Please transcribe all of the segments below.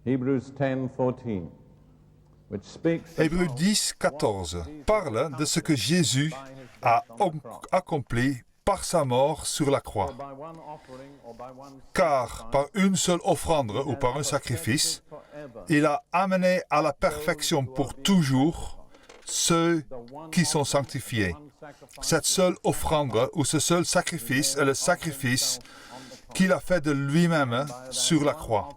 Hebrews 10:14, which speaks Hébreux 10, 14 parle de ce que Jésus a accompli par sa mort sur la croix. Car par une seule offrande ou par un sacrifice, il a amené à la perfection pour toujours ceux qui sont sanctifiés. Cette seule offrande ou ce seul sacrifice est le sacrifice qu'il a fait de lui-même sur la croix.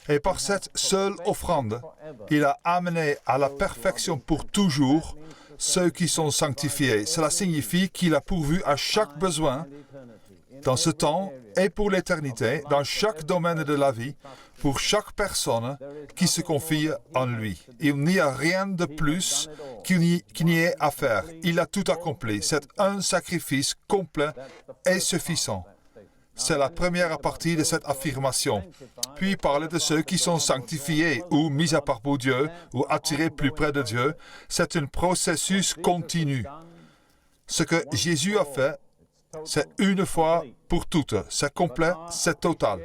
Et par cette seule offrande, il a amené à la perfection pour toujours ceux qui sont sanctifiés. Cela signifie qu'il a pourvu à chaque besoin dans ce temps et pour l'éternité, dans chaque domaine de la vie, pour chaque personne qui se confie en lui. Il n'y a rien de plus qu'il n'y ait à faire. Il a tout accompli. C'est un sacrifice complet et suffisant. C'est la première partie de cette affirmation. Puis il parle de ceux qui sont sanctifiés ou mis à part pour Dieu ou attirés plus près de Dieu. C'est un processus continu. Ce que Jésus a fait, c'est une fois pour toutes. C'est complet, c'est total.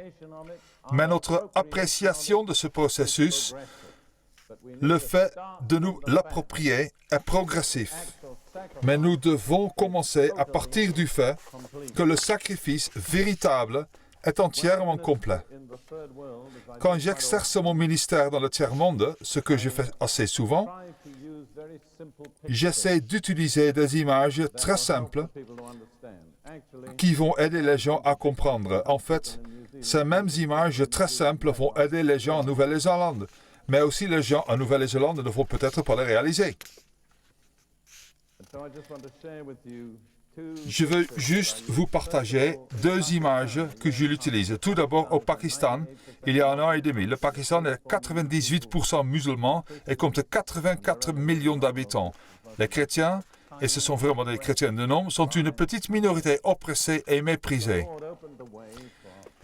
Mais notre appréciation de ce processus, le fait de nous l'approprier, est progressif. Mais nous devons commencer à partir du fait que le sacrifice véritable est entièrement complet. Quand j'exerce mon ministère dans le tiers-monde, ce que je fais assez souvent, j'essaie d'utiliser des images très simples qui vont aider les gens à comprendre. En fait, ces mêmes images très simples vont aider les gens en Nouvelle-Zélande, mais aussi les gens en Nouvelle-Zélande ne vont peut-être pas les réaliser. Je veux juste vous partager deux images que je l'utilise. Tout d'abord, au Pakistan, il y a 1 an et demi. Le Pakistan est 98% musulman et compte 84 millions d'habitants. Les chrétiens, et ce sont vraiment des chrétiens de nom, sont une petite minorité oppressée et méprisée.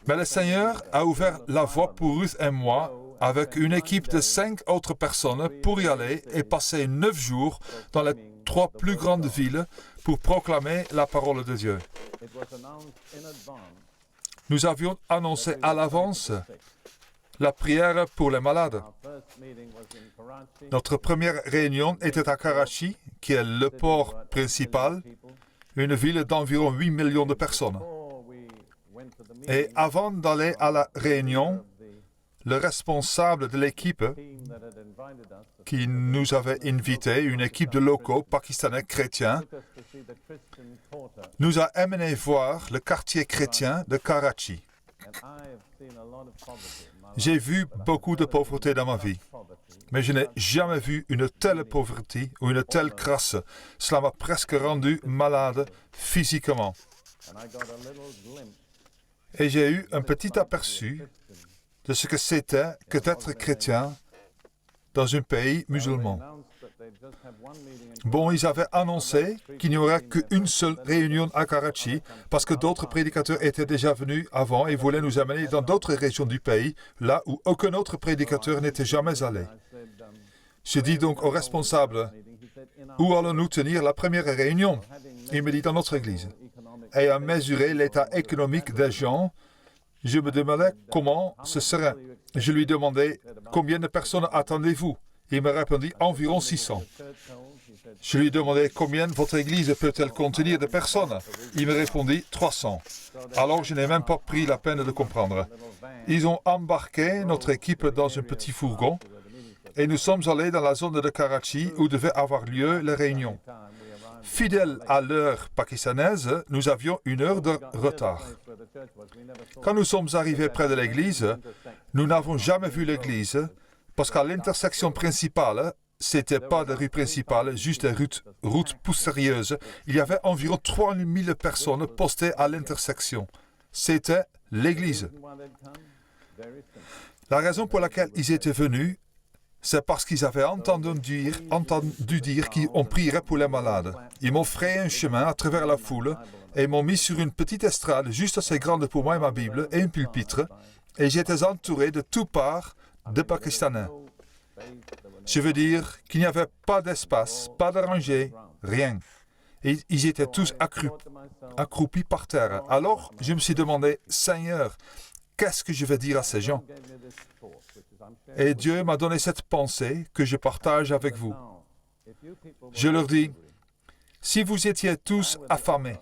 Mais le Seigneur a ouvert la voie pour Ruth et moi avec une équipe de 5 autres personnes pour y aller et passer 9 jours dans les 3 plus grandes villes pour proclamer la parole de Dieu. Nous avions annoncé à l'avance la prière pour les malades. Notre première réunion était à Karachi, qui est le port principal, une ville d'environ 8 millions de personnes. Et avant d'aller à la réunion, le responsable de l'équipe qui nous avait invités, une équipe de locaux pakistanais chrétiens, nous a amenés voir le quartier chrétien de Karachi. J'ai vu beaucoup de pauvreté dans ma vie, mais je n'ai jamais vu une telle pauvreté ou une telle crasse. Cela m'a presque rendu malade physiquement. Et j'ai eu un petit aperçu de ce que c'était que d'être chrétien dans un pays musulman. Bon, ils avaient annoncé qu'il n'y aurait qu'une seule réunion à Karachi parce que d'autres prédicateurs étaient déjà venus avant et voulaient nous amener dans d'autres régions du pays, là où aucun autre prédicateur n'était jamais allé. Je dis donc au responsable, où allons-nous tenir la première réunion? Il me dit dans notre église. Et à mesurer l'état économique des gens, je me demandais comment ce serait. Je lui demandais combien de personnes attendez-vous? Il me répondit environ 600. Je lui demandais combien votre église peut-elle contenir de personnes? Il me répondit 300. Alors je n'ai même pas pris la peine de comprendre. Ils ont embarqué notre équipe dans un petit fourgon et nous sommes allés dans la zone de Karachi où devait avoir lieu la réunion. Fidèles à l'heure pakistanaise, nous avions 1 heure de retard. Quand nous sommes arrivés près de l'église, nous n'avons jamais vu l'église parce qu'à l'intersection principale, c'était pas de rue principale, juste des routes poussiéreuses. Il y avait environ 3000 personnes postées à l'intersection. C'était l'église. La raison pour laquelle ils étaient venus, c'est parce qu'ils avaient entendu dire qu'on prierait pour les malades. Ils m'ont frayé un chemin à travers la foule et m'ont mis sur une petite estrade juste assez grande pour moi et ma Bible et un pupitre, et j'étais entouré de toutes parts de Pakistanais. Je veux dire qu'il n'y avait pas d'espace, pas de rangée, rien. Et ils étaient tous accroupis par terre. Alors, je me suis demandé, Seigneur, qu'est-ce que je vais dire à ces gens? Et Dieu m'a donné cette pensée que je partage avec vous. Je leur dis, si vous étiez tous affamés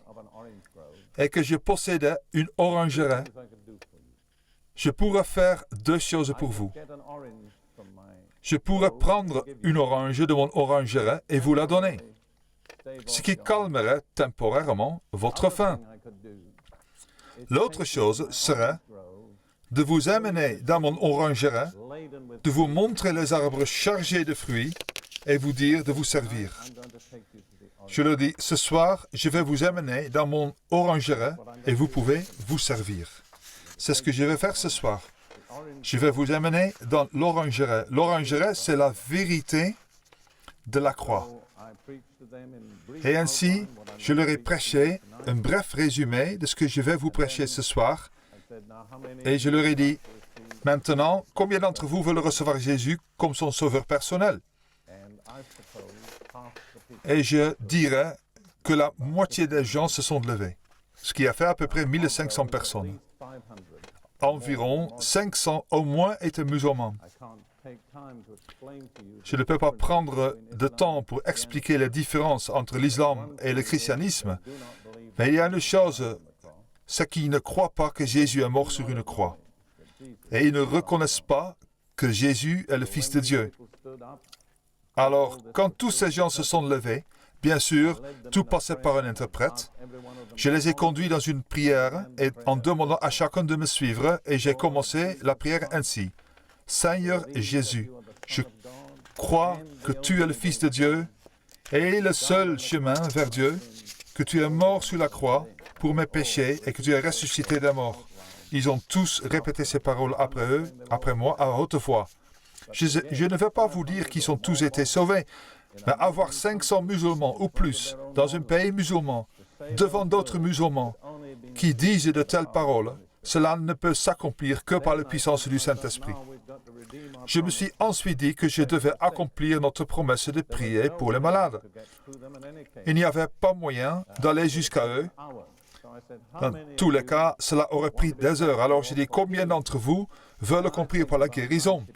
et que je possédais une orangerie, je pourrais faire deux choses pour vous. Je pourrais prendre une orange de mon orangerie et vous la donner, ce qui calmerait temporairement votre faim. L'autre chose serait de vous amener dans mon orangerie, de vous montrer les arbres chargés de fruits et vous dire de vous servir. Je leur dis, ce soir, je vais vous amener dans mon orangerie et vous pouvez vous servir. C'est ce que je vais faire ce soir. Je vais vous amener dans l'orangerie. L'orangerie, c'est la vérité de la croix. Et ainsi, je leur ai prêché un bref résumé de ce que je vais vous prêcher ce soir. Et je leur ai dit, maintenant, combien d'entre vous veulent recevoir Jésus comme son sauveur personnel? Et je dirais que la moitié des gens se sont levés, ce qui a fait à peu près 1500 personnes. Environ 500 au moins étaient musulmans. Je ne peux pas prendre de temps pour expliquer les différences entre l'islam et le christianisme, mais il y a une chose, c'est qu'ils ne croient pas que Jésus est mort sur une croix. Et ils ne reconnaissent pas que Jésus est le Fils de Dieu. Alors, quand tous ces gens se sont levés, bien sûr, tout passait par un interprète. Je les ai conduits dans une prière et en demandant à chacun de me suivre, et j'ai commencé la prière ainsi. Seigneur Jésus, je crois que tu es le Fils de Dieu et le seul chemin vers Dieu, que tu es mort sur la croix pour mes péchés et que tu es ressuscité des morts. Ils ont tous répété ces paroles après moi, à haute voix. Je ne vais pas vous dire qu'ils ont tous été sauvés, mais avoir 500 musulmans ou plus dans un pays musulman, devant d'autres musulmans, qui disent de telles paroles, cela ne peut s'accomplir que par la puissance du Saint-Esprit. Je me suis ensuite dit que je devais accomplir notre promesse de prier pour les malades. Il n'y avait pas moyen d'aller jusqu'à eux. Dans tous les cas, cela aurait pris des heures. Alors j'ai dit, combien d'entre vous veulent qu'on prie pour la guérison?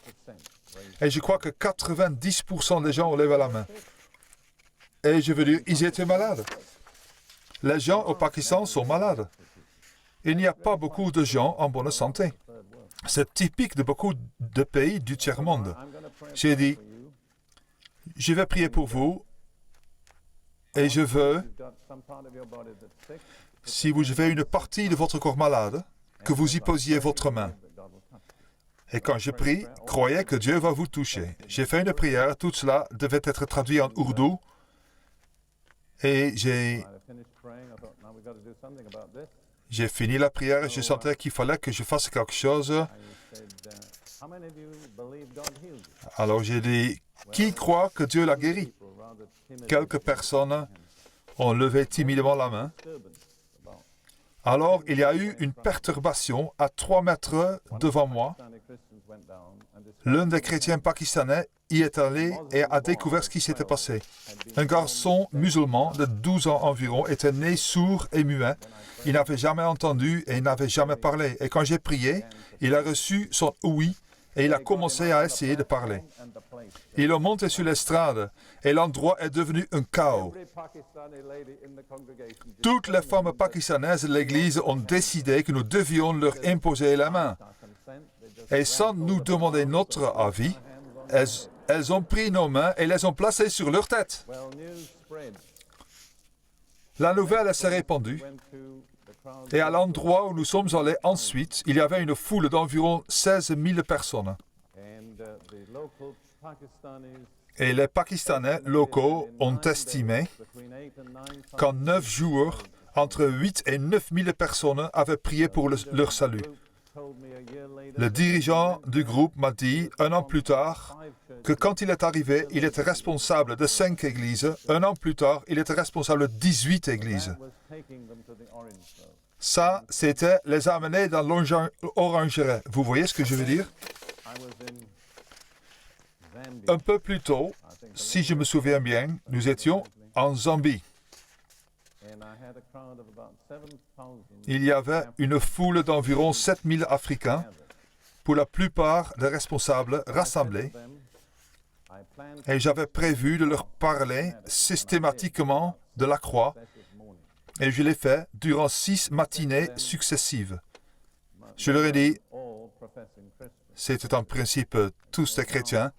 Et je crois que 90% des gens ont levé la main. Et je veux dire, ils étaient malades. Les gens au Pakistan sont malades. Il n'y a pas beaucoup de gens en bonne santé. C'est typique de beaucoup de pays du tiers-monde. J'ai dit, je vais prier pour vous et je veux, si vous avez une partie de votre corps malade, que vous y posiez votre main. Et quand je prie, croyez que Dieu va vous toucher. J'ai fait une prière, tout cela devait être traduit en ourdou. Et j'ai fini la prière et je sentais qu'il fallait que je fasse quelque chose. Alors j'ai dit, qui croit que Dieu l'a guéri? Quelques personnes ont levé timidement la main. Alors il y a eu une perturbation à 3 mètres devant moi. L'un des chrétiens pakistanais y est allé et a découvert ce qui s'était passé. Un garçon musulman de 12 ans environ était né sourd et muet. Il n'avait jamais entendu et il n'avait jamais parlé. Et quand j'ai prié, il a reçu son oui et il a commencé à essayer de parler. Il est monté sur l'estrade et l'endroit est devenu un chaos. Toutes les femmes pakistanaises de l'Église ont décidé que nous devions leur imposer la main. Et sans nous demander notre avis, elles ont pris nos mains et les ont placées sur leur tête. La nouvelle s'est répandue. Et à l'endroit où nous sommes allés ensuite, il y avait une foule d'environ 16 000 personnes. Et les Pakistanais locaux ont estimé qu'en 9 jours, entre 8 et 9 000 personnes avaient prié pour leur salut. Le dirigeant du groupe m'a dit, 1 an plus tard, que quand il est arrivé, il était responsable de 5 églises. 1 an plus tard, il était responsable de 18 églises. Ça, c'était les amener dans l'orangerie. Vous voyez ce que je veux dire? Un peu plus tôt, si je me souviens bien, nous étions en Zambie. Il y avait une foule d'environ 7000 Africains pour la plupart des responsables rassemblés et j'avais prévu de leur parler systématiquement de la croix et je l'ai fait durant 6 matinées successives. Je leur ai dit, c'était en principe tous des chrétiens,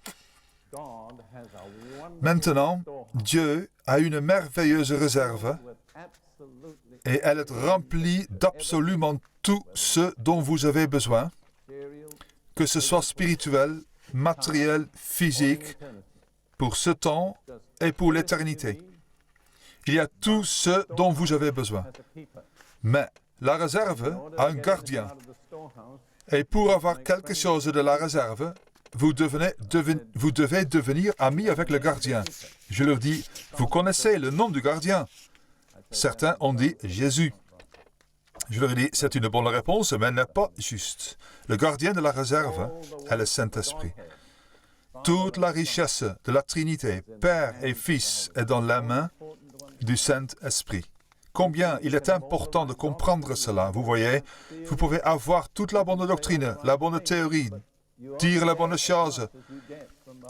maintenant, Dieu a une merveilleuse réserve et elle est remplie d'absolument tout ce dont vous avez besoin, que ce soit spirituel, matériel, physique, pour ce temps et pour l'éternité. Il y a tout ce dont vous avez besoin. Mais la réserve a un gardien. Et pour avoir quelque chose de la réserve, vous devez devenir ami avec le gardien. Je leur dis, vous connaissez le nom du gardien? Certains ont dit Jésus. Je leur ai dit, c'est une bonne réponse, mais elle n'est pas juste. Le gardien de la réserve est le Saint-Esprit. Toute la richesse de la Trinité, Père et Fils, est dans la main du Saint-Esprit. Combien il est important de comprendre cela. Vous voyez, vous pouvez avoir toute la bonne doctrine, la bonne théorie, dire les bonnes choses,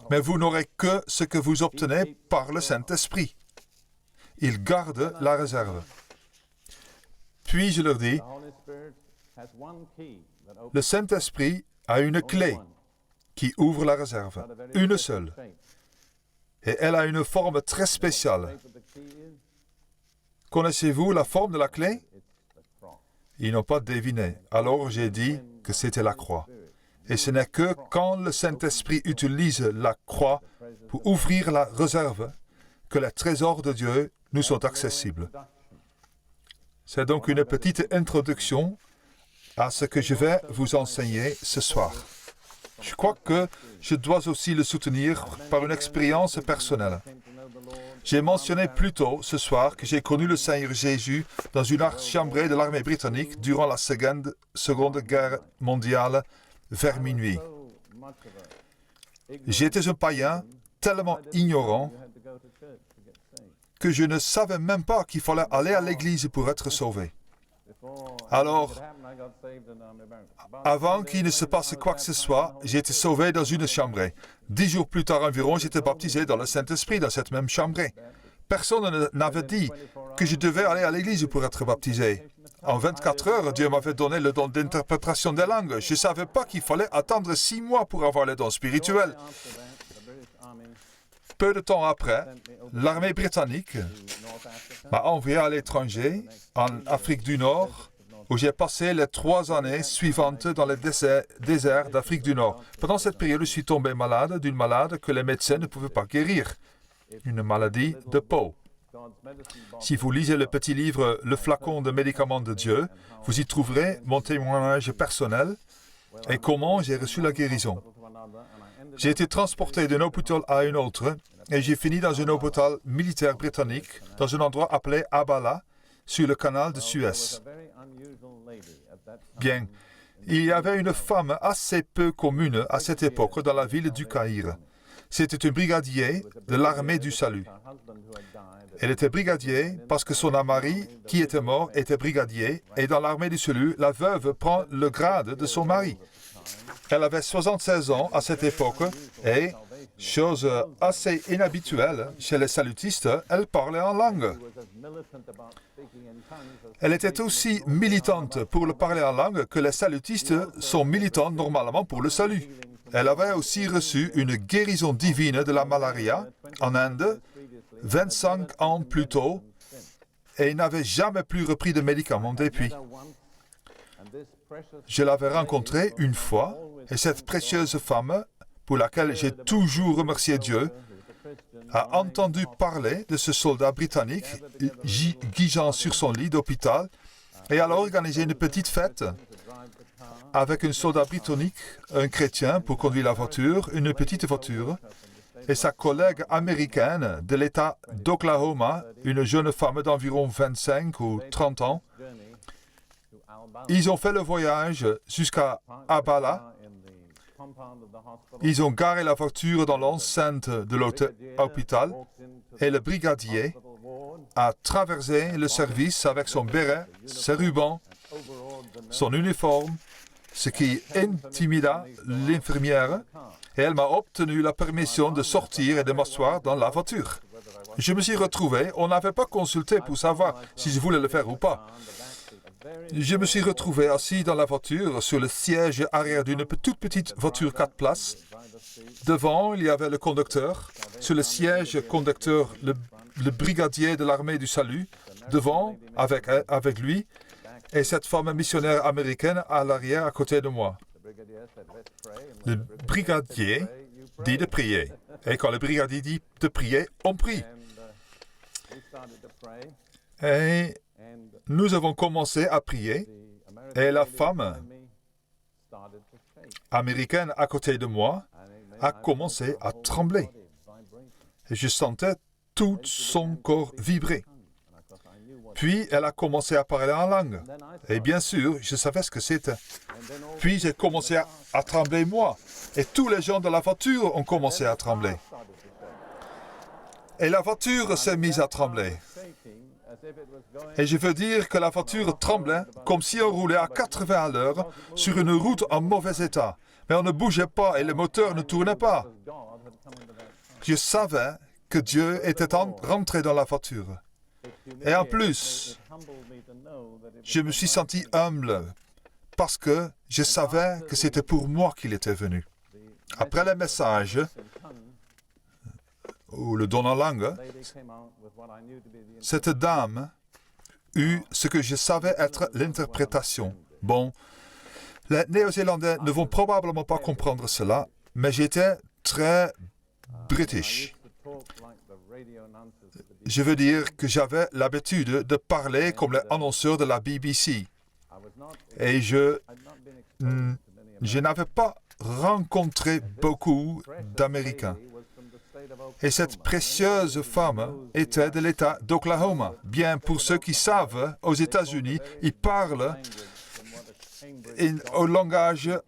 mais vous n'aurez que ce que vous obtenez par le Saint-Esprit. Il garde la réserve. Puis je leur dis, le Saint-Esprit a une clé qui ouvre la réserve, une seule. Et elle a une forme très spéciale. Connaissez-vous la forme de la clé? Ils n'ont pas deviné. Alors j'ai dit que c'était la croix. Et ce n'est que quand le Saint-Esprit utilise la croix pour ouvrir la réserve que les trésors de Dieu nous sont accessibles. C'est donc une petite introduction à ce que je vais vous enseigner ce soir. Je crois que je dois aussi le soutenir par une expérience personnelle. J'ai mentionné plus tôt ce soir que j'ai connu le Seigneur Jésus dans une arche-chambrée de l'armée britannique durant la Seconde Guerre mondiale vers minuit. J'étais un païen tellement ignorant que je ne savais même pas qu'il fallait aller à l'église pour être sauvé. Alors, avant qu'il ne se passe quoi que ce soit, j'ai été sauvé dans une chambrée. 10 jours plus tard environ, j'étais baptisé dans le Saint-Esprit dans cette même chambrée. Personne n'avait dit que je devais aller à l'église pour être baptisé. En 24 heures, Dieu m'avait donné le don d'interprétation des langues. Je ne savais pas qu'il fallait attendre 6 mois pour avoir le don spirituel. Peu de temps après, l'armée britannique m'a envoyé à l'étranger, en Afrique du Nord, où j'ai passé les 3 années suivantes dans les déserts d'Afrique du Nord. Pendant cette période, je suis tombé malade d'une maladie que les médecins ne pouvaient pas guérir, une maladie de peau. Si vous lisez le petit livre « Le flacon de médicaments de Dieu », vous y trouverez mon témoignage personnel et comment j'ai reçu la guérison. J'ai été transporté d'un hôpital à un autre et j'ai fini dans un hôpital militaire britannique dans un endroit appelé Abala, sur le canal de Suez. Bien, il y avait une femme assez peu commune à cette époque dans la ville du Caire. C'était un brigadier de l'armée du salut. Elle était brigadier parce que son mari, qui était mort, était brigadier, et dans l'armée du salut, la veuve prend le grade de son mari. Elle avait 76 ans à cette époque et, chose assez inhabituelle chez les salutistes, elle parlait en langue. Elle était aussi militante pour le parler en langue que les salutistes sont militants normalement pour le salut. Elle avait aussi reçu une guérison divine de la malaria en Inde 25 ans plus tôt et n'avait jamais plus repris de médicaments depuis. Je l'avais rencontrée une fois et cette précieuse femme, pour laquelle j'ai toujours remercié Dieu, a entendu parler de ce soldat britannique gisant sur son lit d'hôpital et alors organisé une petite fête avec un soldat britannique, un chrétien pour conduire la voiture, une petite voiture, et sa collègue américaine de l'État d'Oklahoma, une jeune femme d'environ 25 ou 30 ans. Ils ont fait le voyage jusqu'à Abala. Ils ont garé la voiture dans l'enceinte de l'hôpital et le brigadier a traversé le service avec son béret, ses rubans, son uniforme ce qui intimida l'infirmière, et elle m'a obtenu la permission de sortir et de m'asseoir dans la voiture. Je me suis retrouvé, on n'avait pas consulté pour savoir si je voulais le faire ou pas. Je me suis retrouvé assis dans la voiture, sur le siège arrière d'une toute petite voiture 4 places. Devant, il y avait le conducteur. Sur le siège conducteur, le brigadier de l'armée du salut. Devant, avec lui, et cette femme missionnaire américaine à l'arrière à côté de moi. Le brigadier dit de prier. Et quand le brigadier dit de prier, on prie. Et nous avons commencé à prier. Et la femme américaine à côté de moi a commencé à trembler. Et je sentais tout son corps vibrer. Puis elle a commencé à parler en langue. Et bien sûr, je savais ce que c'était. Puis j'ai commencé à trembler moi. Et tous les gens de la voiture ont commencé à trembler. Et la voiture s'est mise à trembler. Et je veux dire que la voiture tremblait comme si on roulait à 80 à l'heure sur une route en mauvais état. Mais on ne bougeait pas et le moteur ne tournait pas. Je savais que Dieu était rentré dans la voiture. Et en plus, je me suis senti humble parce que je savais que c'était pour moi qu'il était venu. Après le message, ou le don en langue, cette dame eut ce que je savais être l'interprétation. Bon, les Néo-Zélandais ne vont probablement pas comprendre cela, mais j'étais très british. Je veux dire que j'avais l'habitude de parler comme les annonceurs de la BBC. Et je n'avais pas rencontré beaucoup d'Américains. Et cette précieuse femme était de l'État d'Oklahoma. Bien, pour ceux qui savent, aux États-Unis, ils parlent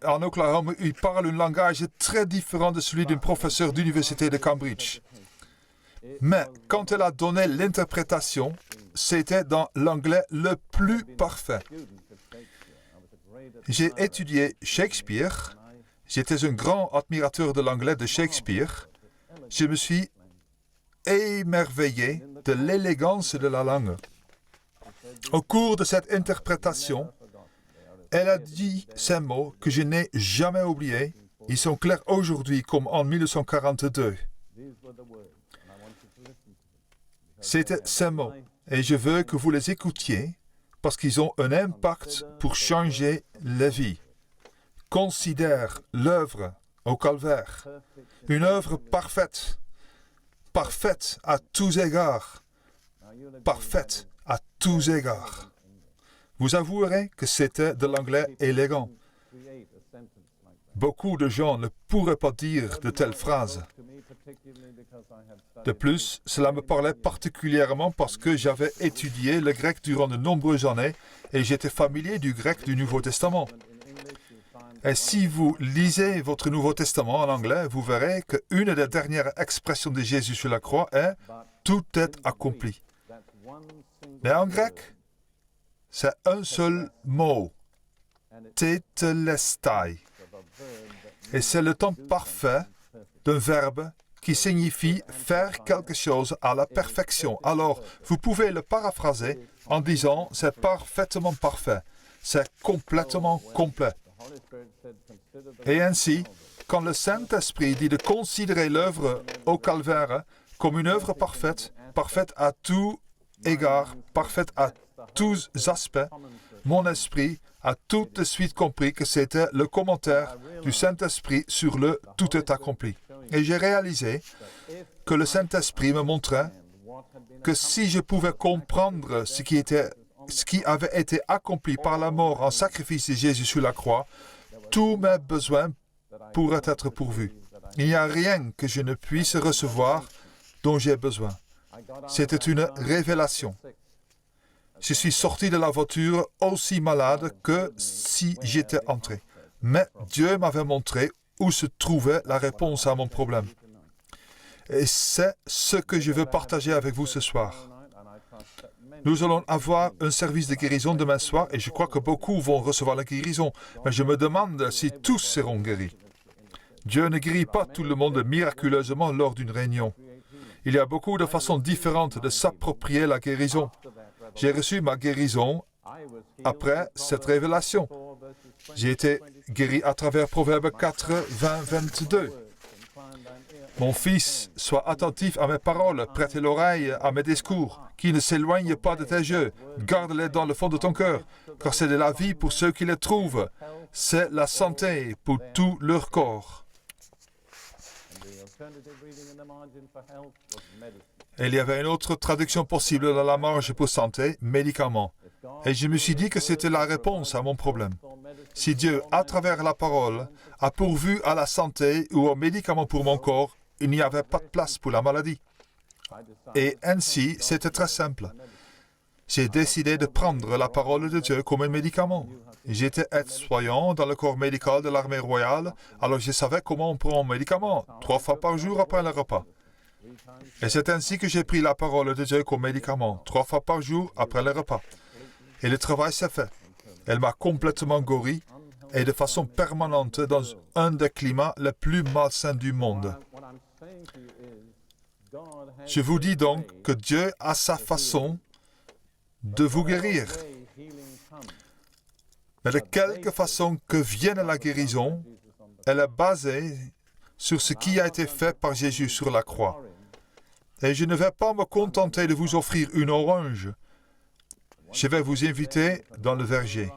en Oklahoma, ils parlent un langage très différent de celui d'un professeur d'université de Cambridge. Mais quand elle a donné l'interprétation, c'était dans l'anglais le plus parfait. J'ai étudié Shakespeare. J'étais un grand admirateur de l'anglais de Shakespeare. Je me suis émerveillé de l'élégance de la langue. Au cours de cette interprétation, elle a dit ces mots que je n'ai jamais oubliés. Ils sont clairs aujourd'hui comme en 1942. C'était ces mots. Et je veux que vous les écoutiez parce qu'ils ont un impact pour changer la vie. Considère l'œuvre au calvaire. Une œuvre parfaite. Parfaite à tous égards. Parfaite à tous égards. Vous avouerez que c'était de l'anglais élégant. Beaucoup de gens ne pourraient pas dire de telles phrases. De plus, cela me parlait particulièrement parce que j'avais étudié le grec durant de nombreuses années et j'étais familier du grec du Nouveau Testament. Et si vous lisez votre Nouveau Testament en anglais, vous verrez qu'une des dernières expressions de Jésus sur la croix est « tout est accompli ». Mais en grec, c'est un seul mot, « tételestai ». Et c'est le temps parfait d'un verbe qui signifie faire quelque chose à la perfection. Alors, vous pouvez le paraphraser en disant « c'est parfaitement parfait, c'est complètement complet ». Et ainsi, quand le Saint-Esprit dit de considérer l'œuvre au calvaire comme une œuvre parfaite, parfaite à tout égard, parfaite à tous aspects, mon esprit a tout de suite compris que c'était le commentaire du Saint-Esprit sur le « tout est accompli ». Et j'ai réalisé que le Saint-Esprit me montrait que si je pouvais comprendre ce qui avait été accompli par la mort en sacrifice de Jésus sur la croix, tous mes besoins pourraient être pourvus. Il n'y a rien que je ne puisse recevoir dont j'ai besoin. C'était une révélation. Je suis sorti de la voiture aussi malade que si j'étais entré. Mais Dieu m'avait montré où se trouvait la réponse à mon problème. Et c'est ce que je veux partager avec vous ce soir. Nous allons avoir un service de guérison demain soir et je crois que beaucoup vont recevoir la guérison. Mais je me demande si tous seront guéris. Dieu ne guérit pas tout le monde miraculeusement lors d'une réunion. Il y a beaucoup de façons différentes de s'approprier la guérison. J'ai reçu ma guérison après cette révélation. J'ai été guéri à travers Proverbe 4, 20, 22. Mon fils, sois attentif à mes paroles, prête l'oreille à mes discours, qui ne s'éloignent pas de tes yeux. Garde-les dans le fond de ton cœur, car c'est de la vie pour ceux qui les trouvent. C'est la santé pour tout leur corps. Et il y avait une autre traduction possible dans la marge pour santé, médicaments. Et je me suis dit que c'était la réponse à mon problème. Si Dieu, à travers la parole, a pourvu à la santé ou aux médicaments pour mon corps, il n'y avait pas de place pour la maladie. Et ainsi, c'était très simple. J'ai décidé de prendre la parole de Dieu comme un médicament. J'étais aide-soignant dans le corps médical de l'armée royale, alors je savais comment on prend un médicament, 3 fois par jour après le repas. Et c'est ainsi que j'ai pris la parole de Dieu comme médicament, 3 fois par jour après le repas. Et le travail s'est fait. Elle m'a complètement guéri et de façon permanente dans un des climats les plus malsains du monde. Je vous dis donc que Dieu a sa façon de vous guérir. Mais de quelque façon que vienne la guérison, elle est basée sur ce qui a été fait par Jésus sur la croix. Et je ne vais pas me contenter de vous offrir une orange. Je vais vous inviter dans le verger.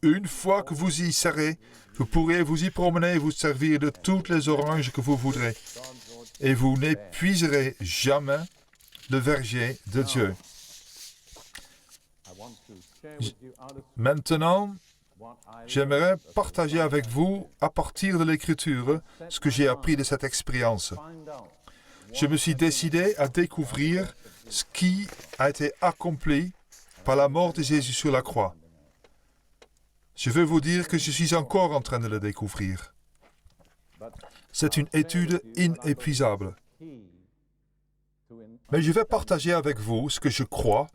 Une fois que vous y serez, vous pourrez vous y promener et vous servir de toutes les oranges que vous voudrez. Et vous n'épuiserez jamais le verger de Dieu. Maintenant, j'aimerais partager avec vous, à partir de l'Écriture, ce que j'ai appris de cette expérience. Je me suis décidé à découvrir ce qui a été accompli par la mort de Jésus sur la croix. Je veux vous dire que je suis encore en train de le découvrir. C'est une étude inépuisable. Mais je vais partager avec vous ce que je crois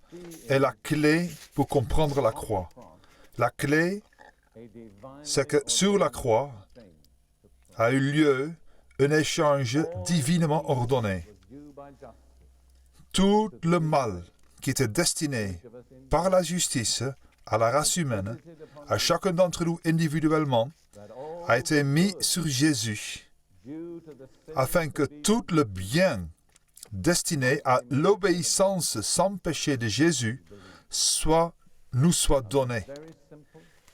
est la clé pour comprendre la croix. La clé, c'est que sur la croix a eu lieu un échange divinement ordonné. Tout le mal qui était destiné par la justice à la race humaine, à chacun d'entre nous individuellement, a été mis sur Jésus, afin que tout le bien destiné à l'obéissance sans péché de Jésus nous soit donné,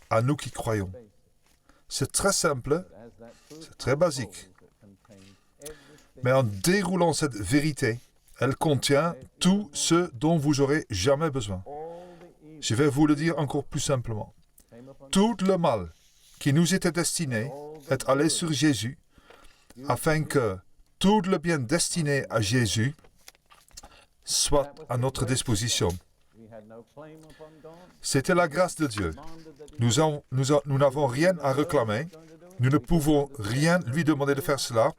à nous qui croyons. C'est très simple, c'est très basique. Mais en déroulant cette vérité, elle contient tout ce dont vous aurez jamais besoin. Je vais vous le dire encore plus simplement. Tout le mal qui nous était destiné est allé sur Jésus, afin que tout le bien destiné à Jésus soit à notre disposition. C'était la grâce de Dieu. Nous n'avons rien à réclamer. Nous ne pouvons rien lui demander de faire cela.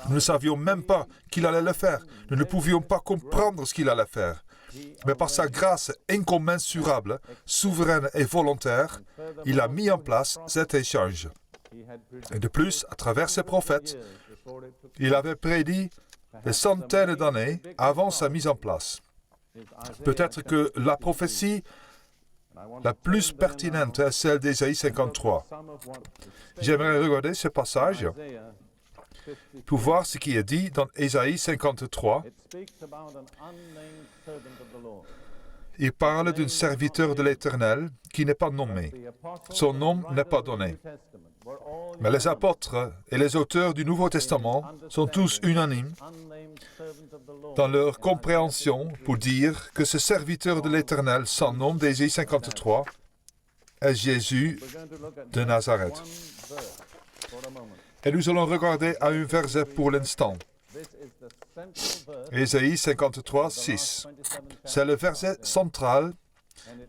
Nous ne savions même pas qu'il allait le faire. Nous ne pouvions pas comprendre ce qu'il allait faire. Mais par sa grâce incommensurable, souveraine et volontaire, il a mis en place cet échange. Et de plus, à travers ses prophètes, il avait prédit des centaines d'années avant sa mise en place. Peut-être que la prophétie la plus pertinente est celle d'Ésaïe 53. J'aimerais regarder ce passage pour voir ce qui est dit dans Ésaïe 53. Il parle d'un serviteur de l'Éternel qui n'est pas nommé. Son nom n'est pas donné. Mais les apôtres et les auteurs du Nouveau Testament sont tous unanimes dans leur compréhension pour dire que ce serviteur de l'Éternel, sans nom d'Ésaïe 53, est Jésus de Nazareth. Et nous allons regarder à un verset pour l'instant. Ésaïe 53, 6. C'est le verset central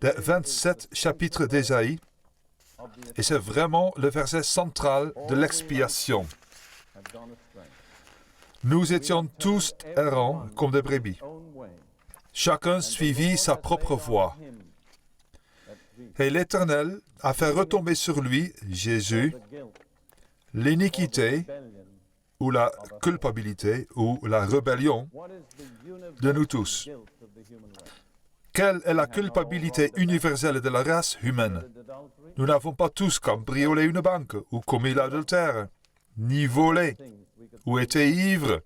des 27 chapitres d'Ésaïe. Et c'est vraiment le verset central de l'expiation. Nous étions tous errants comme des brebis. Chacun suivit sa propre voie. Et l'Éternel a fait retomber sur lui, Jésus, l'iniquité ou la culpabilité ou la rébellion de nous tous. Quelle est la culpabilité universelle de la race humaine? Nous n'avons pas tous cambriolé une banque ou commis l'adultère, ni volé, ou été ivres.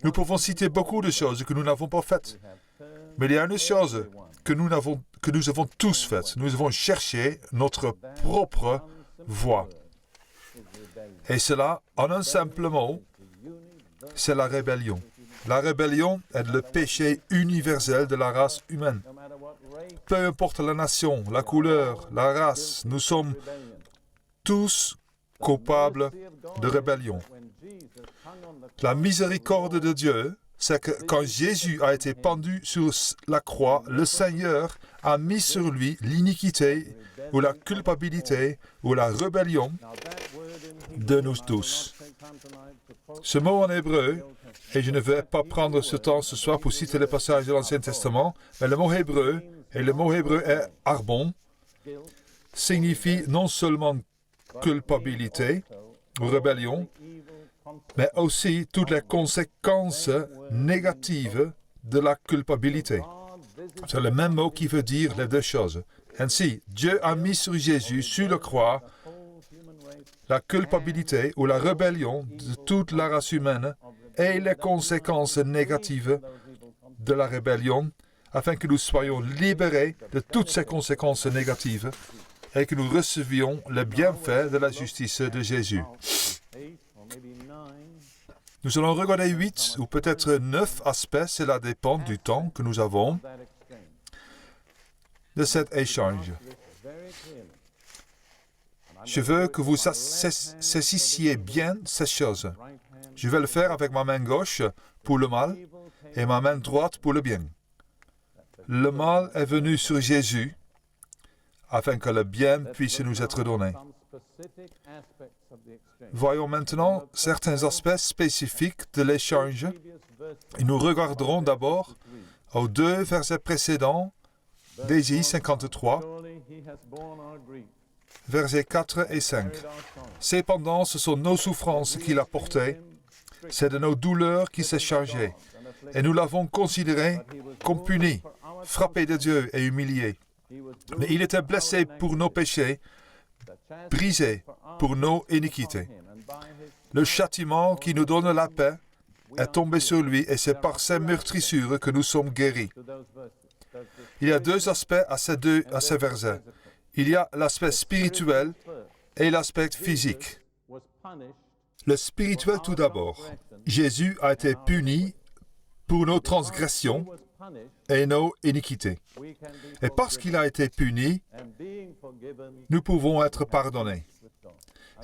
Nous pouvons citer beaucoup de choses que nous n'avons pas faites. Mais il y a une chose que nous avons tous faite. Nous avons cherché notre propre voie. Et cela, en un simple mot, c'est la rébellion. La rébellion est le péché universel de la race humaine. Peu importe la nation, la couleur, la race, nous sommes tous coupables de rébellion. La miséricorde de Dieu, c'est que quand Jésus a été pendu sur la croix, le Seigneur a mis sur lui l'iniquité ou la culpabilité ou la rébellion de nous tous. Ce mot en hébreu, et je ne vais pas prendre ce temps ce soir pour citer les passages de l'Ancien Testament, mais le mot hébreu, et le mot hébreu est arbon, signifie non seulement culpabilité ou rébellion, mais aussi toutes les conséquences négatives de la culpabilité. C'est le même mot qui veut dire les deux choses. Ainsi, Dieu a mis sur Jésus, sur la croix, la culpabilité ou la rébellion de toute la race humaine et les conséquences négatives de la rébellion, afin que nous soyons libérés de toutes ces conséquences négatives et que nous recevions le bienfait de la justice de Jésus. Nous allons regarder 8 ou peut-être 9 aspects, cela dépend du temps que nous avons de cet échange. Je veux que vous saisissiez bien ces choses. Je vais le faire avec ma main gauche pour le mal et ma main droite pour le bien. Le mal est venu sur Jésus afin que le bien puisse nous être donné. Voyons maintenant certains aspects spécifiques de l'échange. Et nous regarderons d'abord aux 2 versets précédents d'Ésaïe 53, versets 4 et 5. Cependant, ce sont nos souffrances qu'il a portées, c'est de nos douleurs qu'il s'est chargé, et nous l'avons considéré comme puni, frappé de Dieu et humilié. Mais il était blessé pour nos péchés, brisé pour nos iniquités. Le châtiment qui nous donne la paix est tombé sur lui, et c'est par ses meurtrissures que nous sommes guéris. Il y a 2 aspects à ces versets. Il y a l'aspect spirituel et l'aspect physique. Le spirituel tout d'abord. Jésus a été puni pour nos transgressions et nos iniquités. Et parce qu'il a été puni, nous pouvons être pardonnés.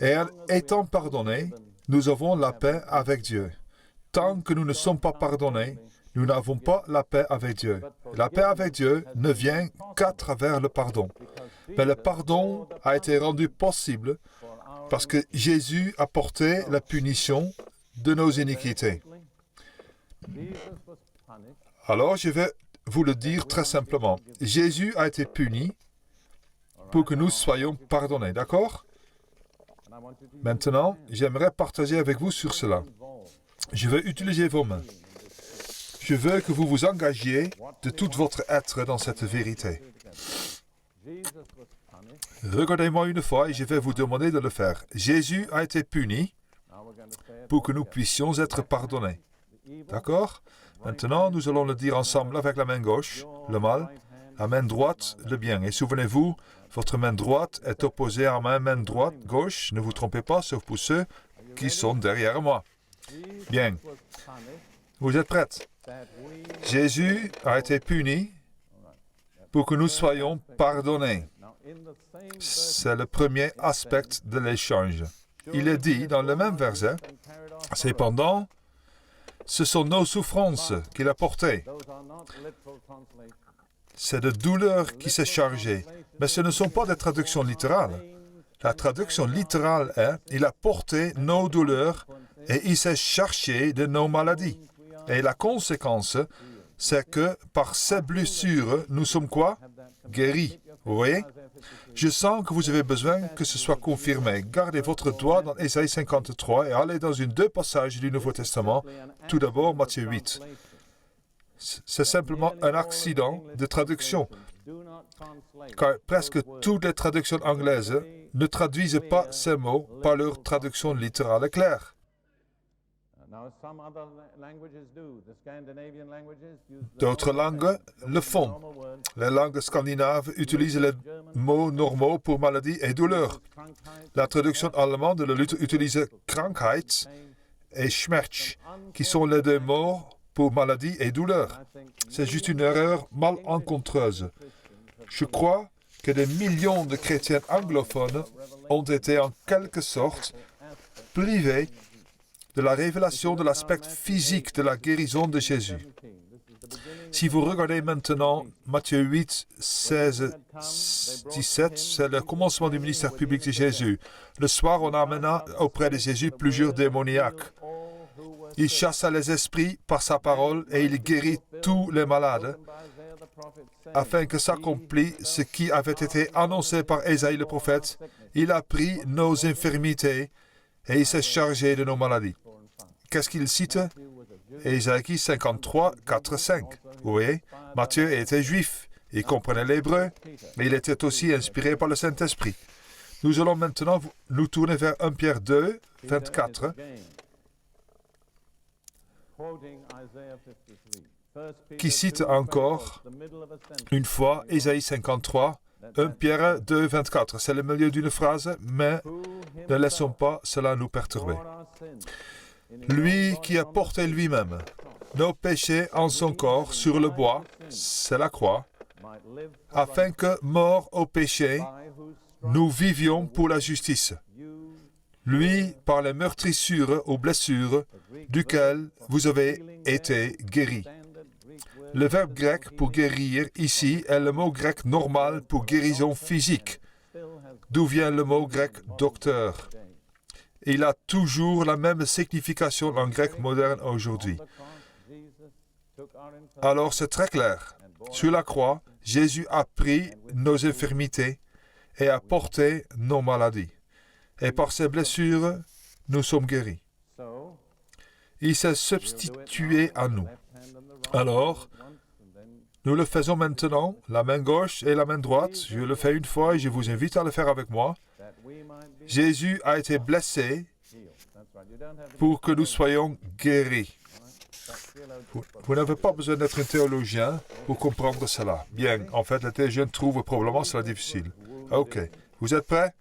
Et étant pardonnés, nous avons la paix avec Dieu. Tant que nous ne sommes pas pardonnés, nous n'avons pas la paix avec Dieu. La paix avec Dieu ne vient qu'à travers le pardon. Mais le pardon a été rendu possible parce que Jésus a porté la punition de nos iniquités. Alors, je vais vous le dire très simplement. Jésus a été puni pour que nous soyons pardonnés, d'accord? Maintenant, j'aimerais partager avec vous sur cela. Je veux utiliser vos mains. Je veux que vous vous engagiez de tout votre être dans cette vérité. Regardez-moi une fois et je vais vous demander de le faire. Jésus a été puni pour que nous puissions être pardonnés. D'accord? Maintenant, nous allons le dire ensemble avec la main gauche, le mal, la main droite, le bien. Et souvenez-vous, votre main droite est opposée à ma main droite, gauche. Ne vous trompez pas, sauf pour ceux qui sont derrière moi. Bien. Vous êtes prêts? Jésus a été puni pour que nous soyons pardonnés. C'est le premier aspect de l'échange. Il est dit dans le même verset, « Cependant, ce sont nos souffrances qu'il a portées. » C'est de douleur qui s'est chargé. Mais ce ne sont pas des traductions littérales. La traduction littérale est « Il a porté nos douleurs et il s'est chargé de nos maladies. » Et la conséquence c'est que par ces blessures, nous sommes quoi? Guéris. Vous voyez? Je sens que vous avez besoin que ce soit confirmé. Gardez votre doigt dans Ésaïe 53 et allez dans deux passages du Nouveau Testament. Tout d'abord, Matthieu 8. C'est simplement un accident de traduction, car presque toutes les traductions anglaises ne traduisent pas ces mots par leur traduction littérale et claire. D'autres langues le font. Les langues scandinaves utilisent les mots normaux pour maladie et douleur. La traduction allemande utilise Krankheit et Schmerz, qui sont les deux mots pour maladie et douleur. C'est juste une erreur malencontreuse. Je crois que des millions de chrétiens anglophones ont été en quelque sorte privés de la révélation de l'aspect physique de la guérison de Jésus. Si vous regardez maintenant Matthieu 8, 16, 17, c'est le commencement du ministère public de Jésus. Le soir, on amena auprès de Jésus plusieurs démoniaques. Il chassa les esprits par sa parole et il guérit tous les malades, afin que s'accomplisse ce qui avait été annoncé par Ésaïe le prophète. Il a pris nos infirmités et il s'est chargé de nos maladies. Qu'est-ce qu'il cite? Ésaïe 53, 4, 5. Vous voyez, Matthieu était juif, il comprenait l'hébreu, mais il était aussi inspiré par le Saint-Esprit. Nous allons maintenant nous tourner vers 1 Pierre 2, 24. Qui cite encore une fois Ésaïe 53, 1 Pierre 2, 24. C'est le milieu d'une phrase, mais ne laissons pas cela nous perturber. Lui qui a porté lui-même nos péchés en son corps sur le bois, c'est la croix, afin que, morts au péché, nous vivions pour la justice. Lui, par les meurtrissures ou blessures, duquel vous avez été guéris. Le verbe grec pour guérir ici est le mot grec normal pour guérison physique, d'où vient le mot grec docteur. Il a toujours la même signification en grec moderne aujourd'hui. Alors c'est très clair. Sur la croix, Jésus a pris nos infirmités et a porté nos maladies. Et par ses blessures, nous sommes guéris. Il s'est substitué à nous. Alors, nous le faisons maintenant, la main gauche et la main droite. Je le fais une fois et je vous invite à le faire avec moi. Jésus a été blessé pour que nous soyons guéris. Vous n'avez pas besoin d'être un théologien pour comprendre cela. Bien, en fait, les théologiens trouvent probablement cela difficile. Ok, vous êtes prêts?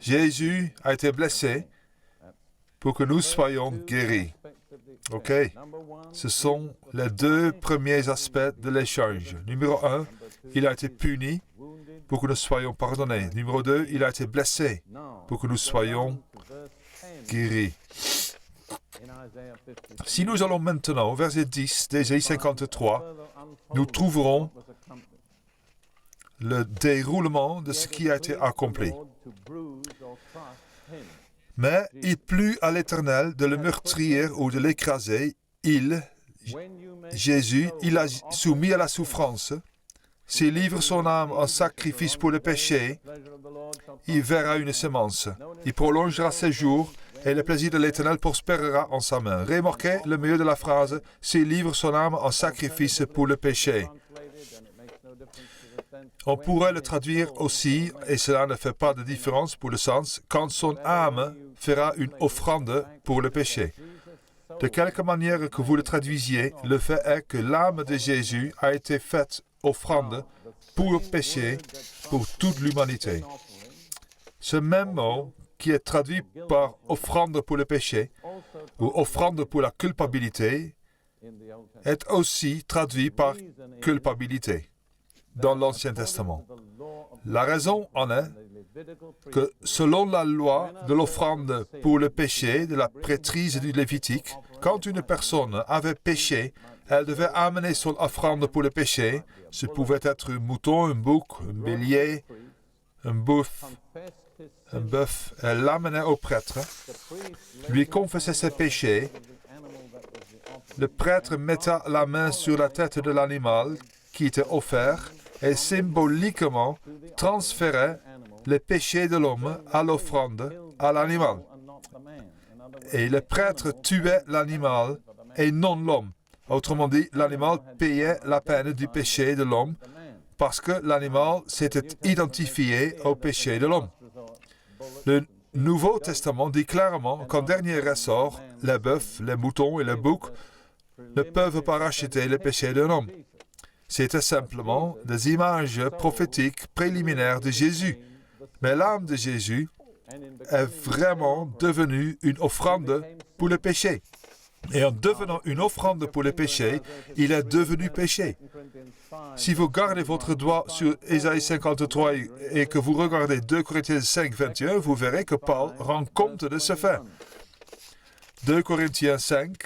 Jésus a été blessé pour que nous soyons guéris. Ok, ce sont les deux premiers aspects de l'échange. Numéro 1, il a été puni pour que nous soyons pardonnés. Numéro 2, il a été blessé pour que nous soyons guéris. Si nous allons maintenant au verset 10 d'Ésaïe 53, nous trouverons le déroulement de ce qui a été accompli. Mais il plut à l'Éternel de le meurtrir ou de l'écraser. Jésus, il a soumis à la souffrance. S'il livre son âme en sacrifice pour le péché, il verra une semence. Il prolongera ses jours et le plaisir de l'Éternel prospérera en sa main. Remarquez le milieu de la phrase, s'il livre son âme en sacrifice pour le péché. On pourrait le traduire aussi, et cela ne fait pas de différence pour le sens, quand son âme fera une offrande pour le péché. De quelque manière que vous le traduisiez, le fait est que l'âme de Jésus a été faite offrande pour le péché, pour toute l'humanité. Ce même mot, qui est traduit par offrande pour le péché, ou offrande pour la culpabilité, est aussi traduit par culpabilité dans l'Ancien Testament. La raison en est que selon la loi de l'offrande pour le péché de la prêtrise du Lévitique, quand une personne avait péché, elle devait amener son offrande pour le péché. Ce pouvait être un mouton, un bouc, un bélier, un bœuf. Elle l'amenait au prêtre, lui confessait ses péchés le prêtre metta la main sur la tête de l'animal qui était offert et symboliquement transférait les péchés de l'homme à l'offrande à l'animal. Et le prêtre tuait l'animal et non l'homme. Autrement dit, l'animal payait la peine du péché de l'homme parce que l'animal s'était identifié au péché de l'homme. Le Nouveau Testament dit clairement qu'en dernier ressort, les bœufs, les moutons et les boucs ne peuvent pas racheter le péché d'un homme. C'était simplement des images prophétiques préliminaires de Jésus. Mais l'âme de Jésus est vraiment devenue une offrande pour le péché. Et en devenant une offrande pour le péché, il est devenu péché. Si vous gardez votre doigt sur Ésaïe 53 et que vous regardez 2 Corinthiens 5, 21, vous verrez que Paul rend compte de ce fait. 2 Corinthiens 5,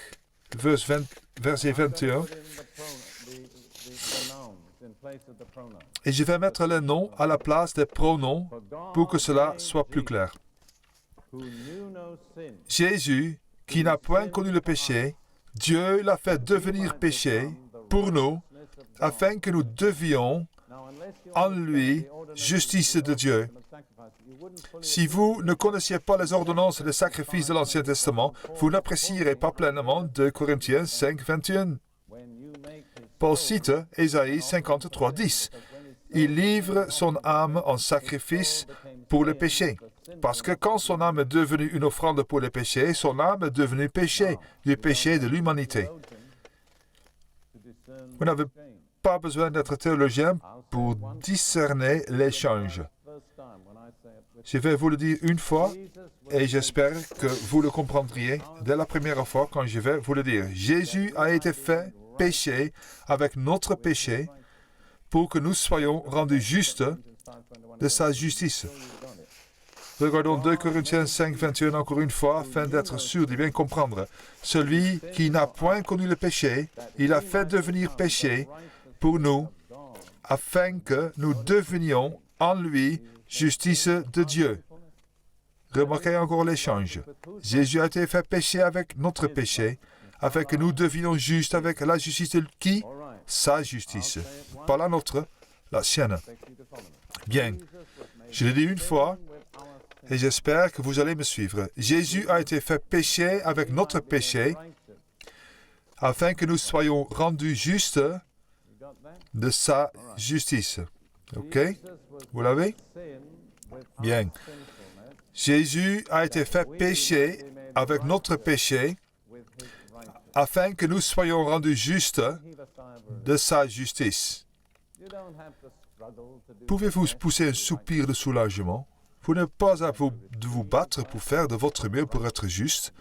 verset 21. Et je vais mettre les noms à la place des pronoms pour que cela soit plus clair. Jésus, qui n'a point connu le péché, Dieu l'a fait devenir péché pour nous, afin que nous devions en lui justice de Dieu. Si vous ne connaissiez pas les ordonnances et les sacrifices de l'Ancien Testament, vous n'apprécierez pas pleinement 2 Corinthiens 5, 21. Paul cite Ésaïe 53, 10. Il livre son âme en sacrifice pour le péché. Parce que quand son âme est devenue une offrande pour le péché, son âme est devenue péché, du péché de l'humanité. Vous n'avez pas besoin d'être théologien pour discerner l'échange. Je vais vous le dire une fois et j'espère que vous le comprendriez dès la première fois quand je vais vous le dire. Jésus a été fait péché avec notre péché pour que nous soyons rendus justes de sa justice. Regardons 2 Corinthiens 5, 21 encore une fois, afin d'être sûr de bien comprendre. Celui qui n'a point connu le péché, il a fait devenir péché pour nous, afin que nous devenions en lui justice de Dieu. Remarquez encore l'échange. Jésus a été fait péché avec notre péché, afin que nous devenions justes avec la justice de qui? Sa justice. Pas la nôtre, la sienne. Bien. Je l'ai dit une fois, et j'espère que vous allez me suivre. Jésus a été fait péché avec notre péché, afin que nous soyons rendus justes de sa justice. OK? Vous l'avez? Bien. Jésus a été fait péché avec notre péché, afin que nous soyons rendus justes de sa justice. Pouvez-vous pousser un soupir de soulagement? Vous n'avez pas à vous battre pour faire de votre mieux pour être juste.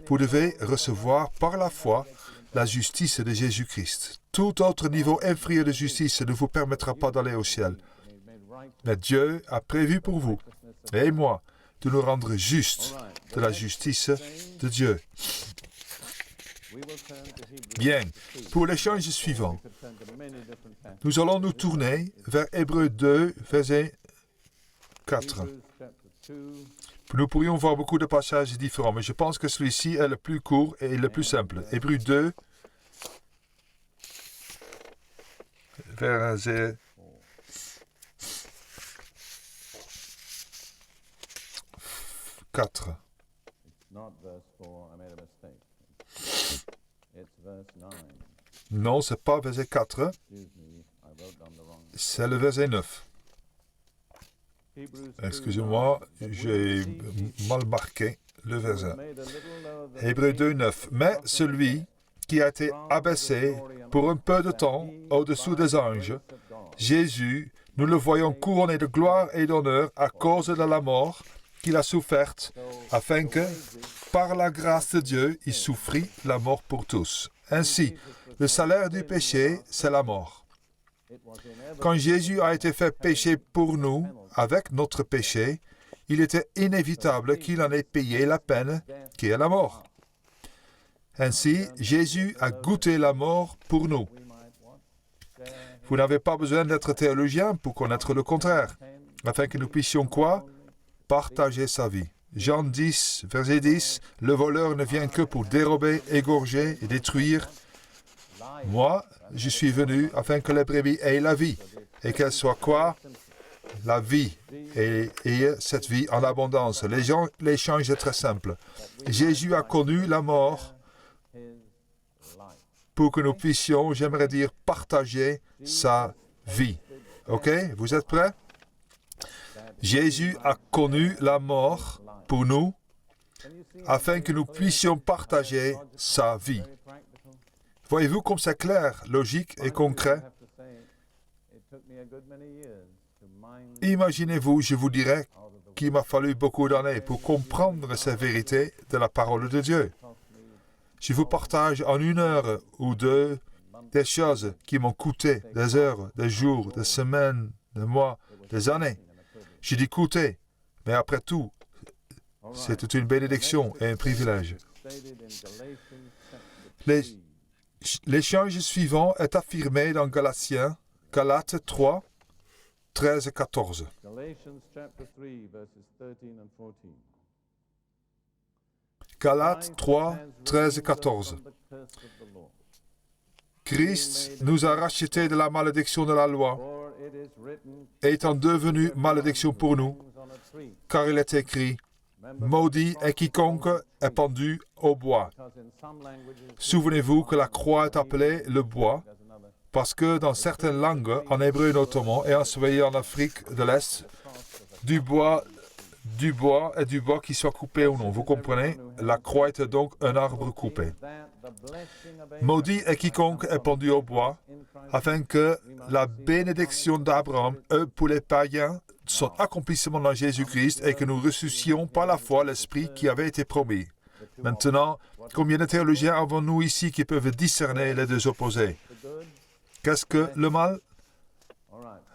Vous devez recevoir par la foi la justice de Jésus-Christ. Tout autre niveau inférieur de justice ne vous permettra pas d'aller au ciel. Mais Dieu a prévu pour vous et moi de nous rendre justes de la justice de Dieu. Bien, pour l'échange suivant, nous allons nous tourner vers Hébreux 2, verset 4. Nous pourrions voir beaucoup de passages différents, mais je pense que celui-ci est le plus court et le plus simple. Hébreux 2, verset 4. Non, ce n'est pas verset 4. C'est le verset 9. Excusez-moi, j'ai mal marqué le verset. Hébreux 2, 9. Mais celui qui a été abaissé pour un peu de temps au-dessous des anges, Jésus, nous le voyons couronné de gloire et d'honneur à cause de la mort qu'il a soufferte, afin que, par la grâce de Dieu, il souffrit la mort pour tous. Ainsi, le salaire du péché, c'est la mort. Quand Jésus a été fait péché pour nous, avec notre péché, il était inévitable qu'il en ait payé la peine, qui est la mort. Ainsi, Jésus a goûté la mort pour nous. Vous n'avez pas besoin d'être théologien pour connaître le contraire, afin que nous puissions quoi? Partager sa vie. Jean 10, verset 10, le voleur ne vient que pour dérober, égorger et détruire. Moi, je suis venu afin que les brebis aient la vie. Et qu'elle soit quoi? La vie. Et cette vie en abondance. L'échange est très simple. Jésus a connu la mort pour que nous puissions, j'aimerais dire, partager sa vie. OK? Vous êtes prêts? Jésus a connu la mort pour nous afin que nous puissions partager sa vie. Voyez-vous comme c'est clair, logique et concret? Imaginez-vous, je vous dirais qu'il m'a fallu beaucoup d'années pour comprendre ces vérités de la parole de Dieu. Je vous partage en 1 heure ou 2 des choses qui m'ont coûté des heures, des jours, des semaines, des mois, des années. J'ai dit coûter, mais après tout, c'était une bénédiction et un privilège. L'échange suivant est affirmé dans Galates 3, 13 et 14. Galates 3, 13 et 14. Christ nous a rachetés de la malédiction de la loi, étant devenu malédiction pour nous, car il est écrit, maudit est quiconque est pendu au bois. Souvenez-vous que la croix est appelée le bois, parce que dans certaines langues, en hébreu notamment, et en Suède en Afrique de l'Est, du bois et du bois qui soit coupé ou non. Vous comprenez? La croix est donc un arbre coupé. Maudit est quiconque est pendu au bois, afin que la bénédiction d'Abraham, pour les païens, son accomplissement dans Jésus-Christ et que nous ressuscitions par la foi l'Esprit qui avait été promis. Maintenant, combien de théologiens avons-nous ici qui peuvent discerner les deux opposés? Qu'est-ce que le mal?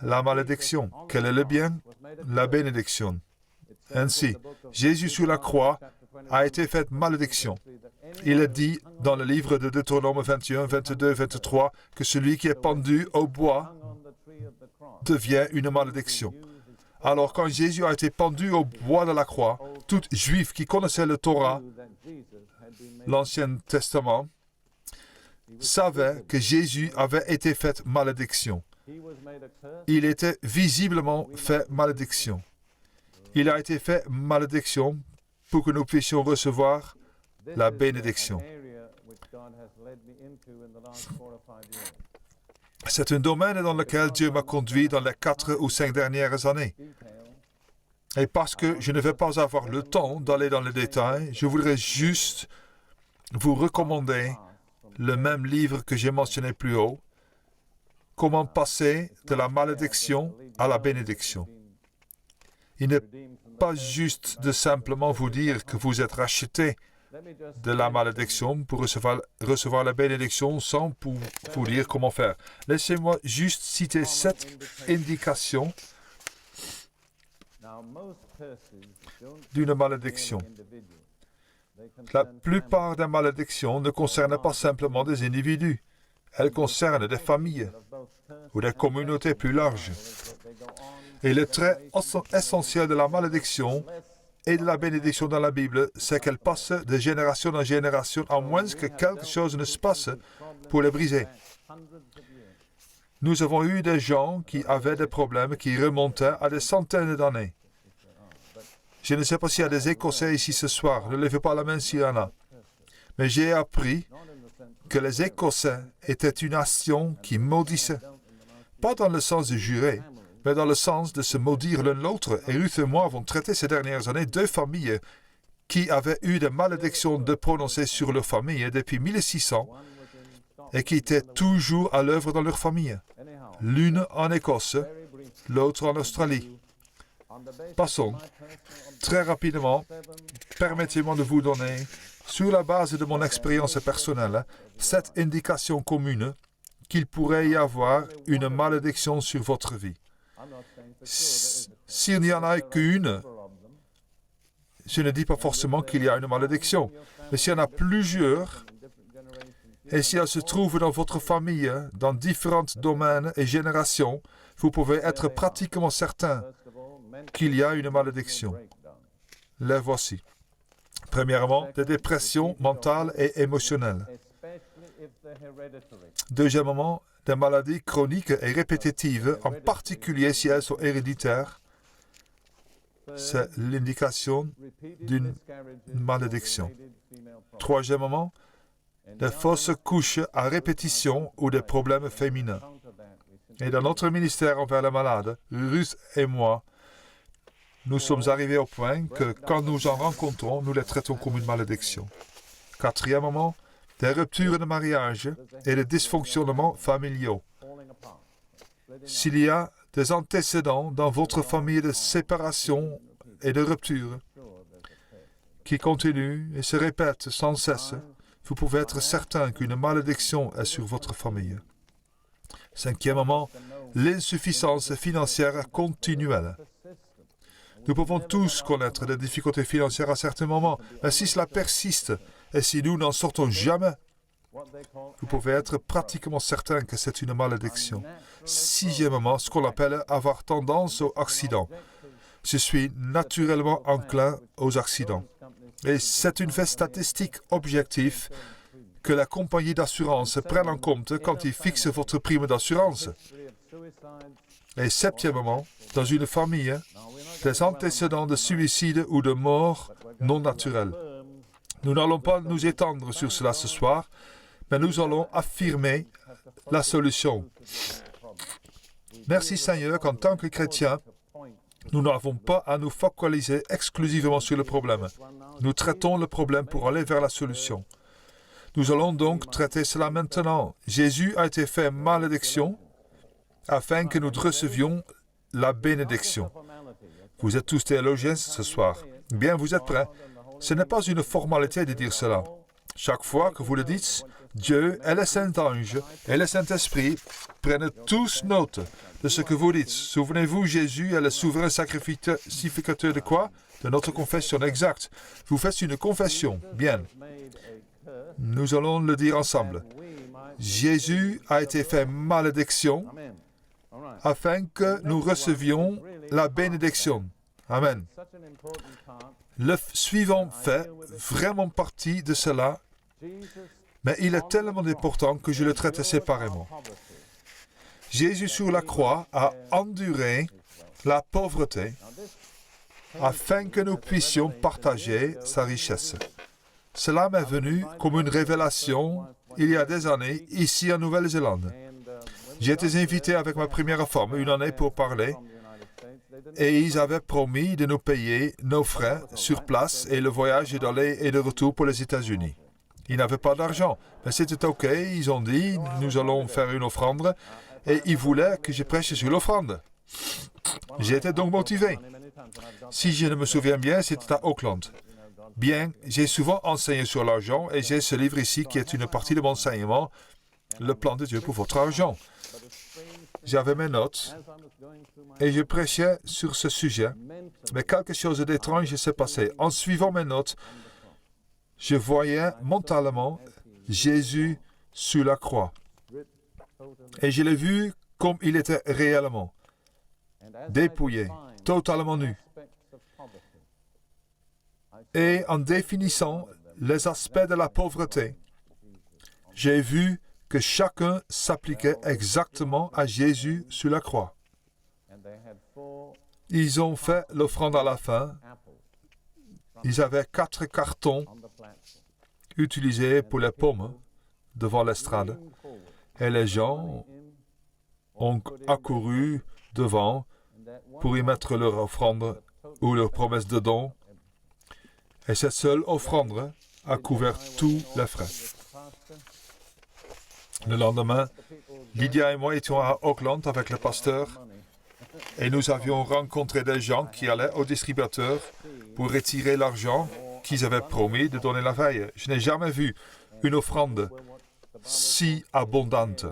La malédiction. Quel est le bien? La bénédiction. Ainsi, Jésus sur la croix a été fait malédiction. Il est dit dans le livre de Deutéronome 21, 22, 23 que celui qui est pendu au bois devient une malédiction. Alors quand Jésus a été pendu au bois de la croix, tout juif qui connaissait le Torah, l'Ancien Testament, savait que Jésus avait été fait malédiction. Il était visiblement fait malédiction. Il a été fait malédiction pour que nous puissions recevoir la bénédiction. C'est un domaine dans lequel Dieu m'a conduit dans les 4 ou 5 dernières années. Et parce que je ne vais pas avoir le temps d'aller dans les détails, je voudrais juste vous recommander le même livre que j'ai mentionné plus haut, Comment passer de la malédiction à la bénédiction. Il n'est pas juste de simplement vous dire que vous êtes racheté de la malédiction pour recevoir la bénédiction sans vous dire comment faire. Laissez-moi juste citer 7 indications d'une malédiction. La plupart des malédictions ne concernent pas simplement des individus. Elles concernent des familles ou des communautés plus larges. Et le trait essentiel de la malédiction et de la bénédiction dans la Bible, c'est qu'elle passe de génération en génération, à moins que quelque chose ne se passe pour les briser. Nous avons eu des gens qui avaient des problèmes qui remontaient à des centaines d'années. Je ne sais pas s'il y a des Écossais ici ce soir, ne levez pas la main s'il y en a. Mais j'ai appris que les Écossais étaient une nation qui maudissait. Pas dans le sens de jurer, mais dans le sens de se maudire l'un l'autre. Et Ruth et moi avons traité ces dernières années 2 familles qui avaient eu des malédictions de prononcer sur leur famille depuis 1600 et qui étaient toujours à l'œuvre dans leur famille. L'une en Écosse, l'autre en Australie. Passons. Très rapidement, permettez-moi de vous donner, sur la base de mon expérience personnelle, 7 indications communes qu'il pourrait y avoir une malédiction sur votre vie. S'il n'y en a qu'une, je ne dis pas forcément qu'il y a une malédiction. Mais s'il y en a plusieurs, et si elle se trouve dans votre famille, dans différents domaines et générations, vous pouvez être pratiquement certain qu'il y a une malédiction. Les voici. Premièrement, des dépressions mentales et émotionnelles. Deuxièmement, des maladies chroniques et répétitives, en particulier si elles sont héréditaires. C'est l'indication d'une malédiction. Troisièmement, des fausses couches à répétition ou des problèmes féminins. Et dans notre ministère envers les malades, Ruth et moi, nous sommes arrivés au point que quand nous en rencontrons, nous les traitons comme une malédiction. Quatrièmement, des ruptures de mariage et des dysfonctionnements familiaux. S'il y a des antécédents dans votre famille de séparation et de rupture qui continuent et se répètent sans cesse, vous pouvez être certain qu'une malédiction est sur votre famille. Cinquièmement, l'insuffisance financière continuelle. Nous pouvons tous connaître des difficultés financières à certains moments, mais si cela persiste et si nous n'en sortons jamais, vous pouvez être pratiquement certain que c'est une malédiction. Sixièmement, ce qu'on appelle avoir tendance au accident. Je suis naturellement enclin aux accidents. Et c'est une fait statistique objective que la compagnie d'assurance prenne en compte quand ils fixent votre prime d'assurance. Et septièmement, dans une famille, des antécédents de suicide ou de mort non naturelle. Nous n'allons pas nous étendre sur cela ce soir, mais nous allons affirmer la solution. Merci Seigneur qu'en tant que chrétiens, nous n'avons pas à nous focaliser exclusivement sur le problème. Nous traitons le problème pour aller vers la solution. Nous allons donc traiter cela maintenant. Jésus a été fait malédiction afin que nous recevions la bénédiction. Vous êtes tous théologiens ce soir. Bien, vous êtes prêts. Ce n'est pas une formalité de dire cela. Chaque fois que vous le dites, Dieu et les Saint-Anges et le Saint-Esprit prennent tous note de ce que vous dites. Souvenez-vous, Jésus est le souverain sacrificateur de quoi? De notre confession exacte. Vous faites une confession. Bien. Nous allons le dire ensemble. Jésus a été fait malédiction afin que nous recevions la bénédiction. Amen. Le suivant fait vraiment partie de cela, mais il est tellement important que je le traite séparément. Jésus sur la croix a enduré la pauvreté afin que nous puissions partager sa richesse. Cela m'est venu comme une révélation il y a des années ici en Nouvelle-Zélande. J'ai été invité avec ma première femme une année pour parler et ils avaient promis de nous payer nos frais sur place et le voyage d'aller et de retour pour les États-Unis. Ils n'avaient pas d'argent, mais c'était OK. Ils ont dit, nous allons faire une offrande et ils voulaient que je prêche sur l'offrande. J'ai été donc motivé. Si je ne me souviens bien, c'était à Auckland. Bien, j'ai souvent enseigné sur l'argent et j'ai ce livre ici qui est une partie de mon enseignement, Le plan de Dieu pour votre argent. J'avais mes notes et je prêchais sur ce sujet, mais quelque chose d'étrange s'est passé. En suivant mes notes, je voyais mentalement Jésus sur la croix. Et je l'ai vu comme il était réellement, dépouillé, totalement nu. Et en définissant les aspects de la pauvreté, j'ai vu que chacun s'appliquait exactement à Jésus sur la croix. Ils ont fait l'offrande à la fin. Ils avaient 4 cartons utilisés pour les pommes devant l'estrade. Et les gens ont accouru devant pour y mettre leur offrande ou leur promesse de don. Et cette seule offrande a couvert tous les frais. Le lendemain, Lydia et moi étions à Auckland avec le pasteur et nous avions rencontré des gens qui allaient au distributeur pour retirer l'argent qu'ils avaient promis de donner la veille. Je n'ai jamais vu une offrande si abondante.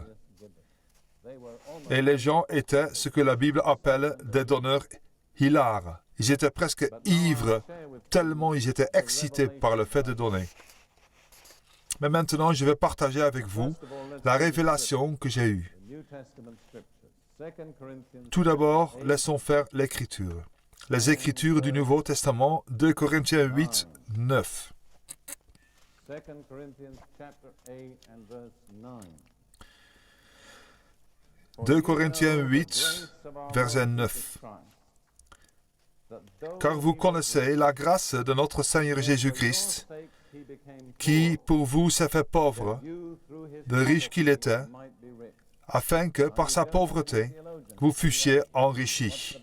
Et les gens étaient ce que la Bible appelle des donneurs hilars. Ils étaient presque ivres, tellement ils étaient excités par le fait de donner. Mais maintenant, je vais partager avec vous la révélation que j'ai eue. Tout d'abord, laissons faire l'Écriture. les Écritures du Nouveau Testament, 2 Corinthiens 8, 9. 2 Corinthians chapter 8 and verse 9. 2 Corinthiens 8, verset 9. Car vous connaissez la grâce de notre Seigneur Jésus-Christ, qui pour vous s'est fait pauvre, de riche qu'il était, afin que par sa pauvreté, vous fussiez enrichis.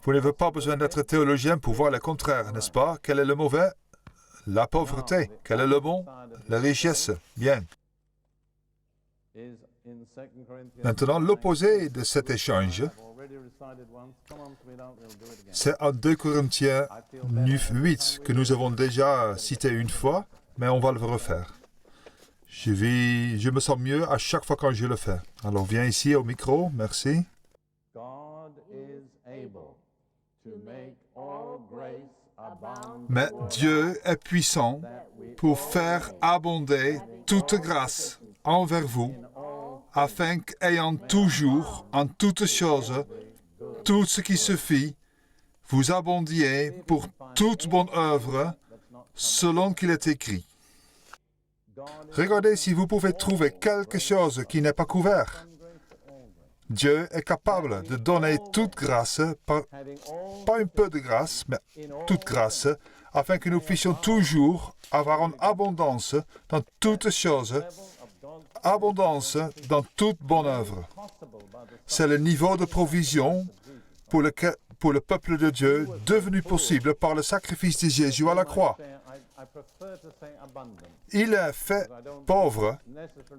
Vous n'avez pas besoin d'être théologien pour voir le contraire, n'est-ce pas? Quel est le mauvais? La pauvreté. Quel est le bon? La richesse. Bien. Maintenant, l'opposé de cet échange, c'est en 2 Corinthiens 9, 8, que nous avons déjà cité une fois, mais on va le refaire. Je me sens mieux à chaque fois quand je le fais. Alors, viens ici au micro, merci. Mais Dieu est puissant pour faire abonder toute grâce envers vous, afin qu'ayant toujours, en toutes choses, tout ce qui suffit, vous abondiez pour toute bonne œuvre, selon qu'il est écrit. Regardez si vous pouvez trouver quelque chose qui n'est pas couvert. Dieu est capable de donner toute grâce, pas un peu de grâce, mais toute grâce, afin que nous puissions toujours avoir une abondance dans toutes choses, abondance dans toute bonne œuvre. C'est le niveau de provision pour le peuple de Dieu devenu possible par le sacrifice de Jésus à la croix. Il est fait pauvre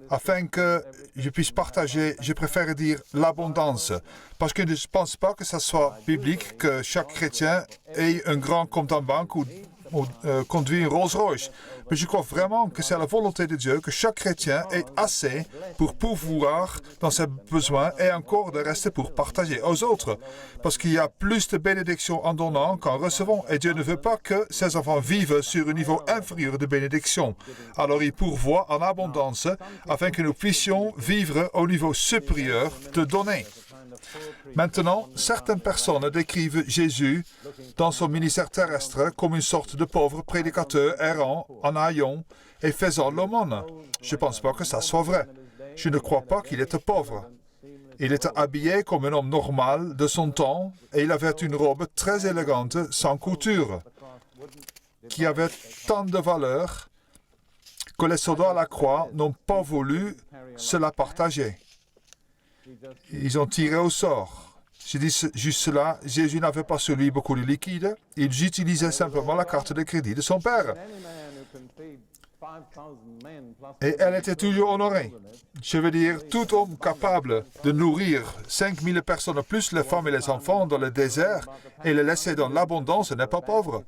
afin que je puisse partager, je préfère dire l'abondance, parce que je ne pense pas que ce soit biblique que chaque chrétien ait un grand compte en banque ou conduit une Rolls-Royce. Mais je crois vraiment que c'est la volonté de Dieu que chaque chrétien ait assez pour pouvoir, dans ses besoins, et encore de rester pour partager aux autres. Parce qu'il y a plus de bénédictions en donnant qu'en recevant. Et Dieu ne veut pas que ses enfants vivent sur un niveau inférieur de bénédiction. Alors il pourvoit en abondance afin que nous puissions vivre au niveau supérieur de donner. Maintenant, certaines personnes décrivent Jésus dans son ministère terrestre comme une sorte de pauvre prédicateur errant en haillons et faisant l'aumône. Je ne pense pas que ça soit vrai. Je ne crois pas qu'il était pauvre. Il était habillé comme un homme normal de son temps et il avait une robe très élégante, sans couture, qui avait tant de valeur que les soldats à la croix n'ont pas voulu se la partager. Ils ont tiré au sort. Je dis juste cela, Jésus n'avait pas sur lui beaucoup de liquide. Il utilisait simplement la carte de crédit de son père. Et elle était toujours honorée. Je veux dire, tout homme capable de nourrir 5000 personnes, plus les femmes et les enfants dans le désert, et les laisser dans l'abondance, n'est pas pauvre.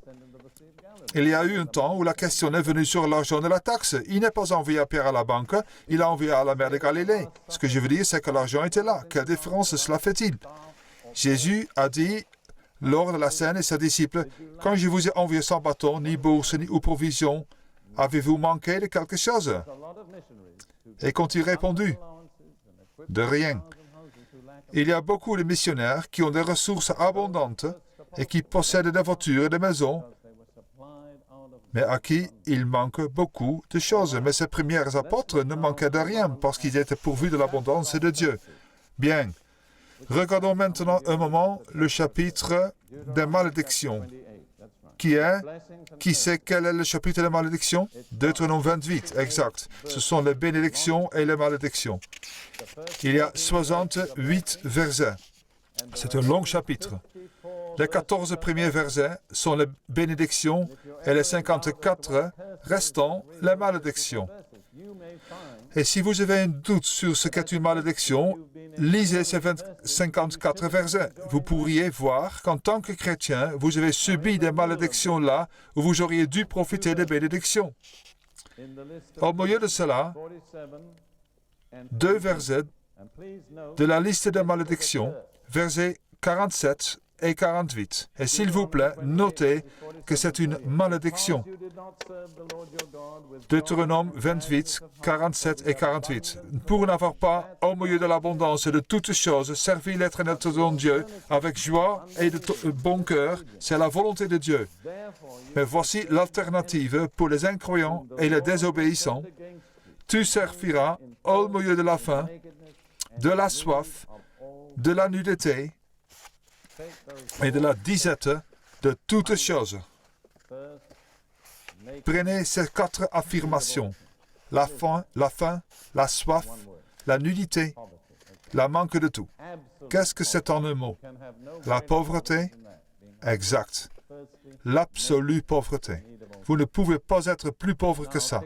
Il y a eu un temps où la question est venue sur l'argent de la taxe. Il n'est pas envoyé à Pierre à la banque, il a envoyé à la mer de Galilée. Ce que je veux dire, c'est que l'argent était là. Quelle différence cela fait-il? Jésus a dit, lors de la scène et ses disciples, « Quand je vous ai envoyé sans bâton, ni bourse, ni ou provision, avez-vous manqué de quelque chose ?» Et qu'ont-ils répondu? De rien. Il y a beaucoup de missionnaires qui ont des ressources abondantes et qui possèdent des voitures et des maisons, mais à qui il manque beaucoup de choses. Mais ces premiers apôtres ne manquaient de rien parce qu'ils étaient pourvus de l'abondance de Dieu. Bien. Regardons maintenant un moment le chapitre des malédictions. Qui sait quel est le chapitre des malédictions? Deutéronome 28, exact. Ce sont les bénédictions et les malédictions. Il y a 68 versets. C'est un long chapitre. Les 14 premiers versets sont les bénédictions et les 54 restants, les malédictions. Et si vous avez un doute sur ce qu'est une malédiction, lisez ces 54 versets. Vous pourriez voir qu'en tant que chrétien, vous avez subi des malédictions là où vous auriez dû profiter des bénédictions. Au milieu de cela, 2 versets de la liste des malédictions, versets 47 et 48. Et s'il vous plaît, notez que c'est une malédiction. Deutéronome 28, 47 et 48. Pour n'avoir pas, au milieu de l'abondance de toutes choses, servi l'Éternel ton Dieu avec joie et de bon cœur, c'est la volonté de Dieu. Mais voici l'alternative pour les incroyants et les désobéissants. Tu serviras au milieu de la faim, de la soif, de la nudité et de la disette de toutes choses. Prenez ces 4 affirmations. La faim, la soif, la nudité, la manque de tout. Qu'est-ce que c'est en un mot? La pauvreté? Exact. L'absolue pauvreté. Vous ne pouvez pas être plus pauvre que ça.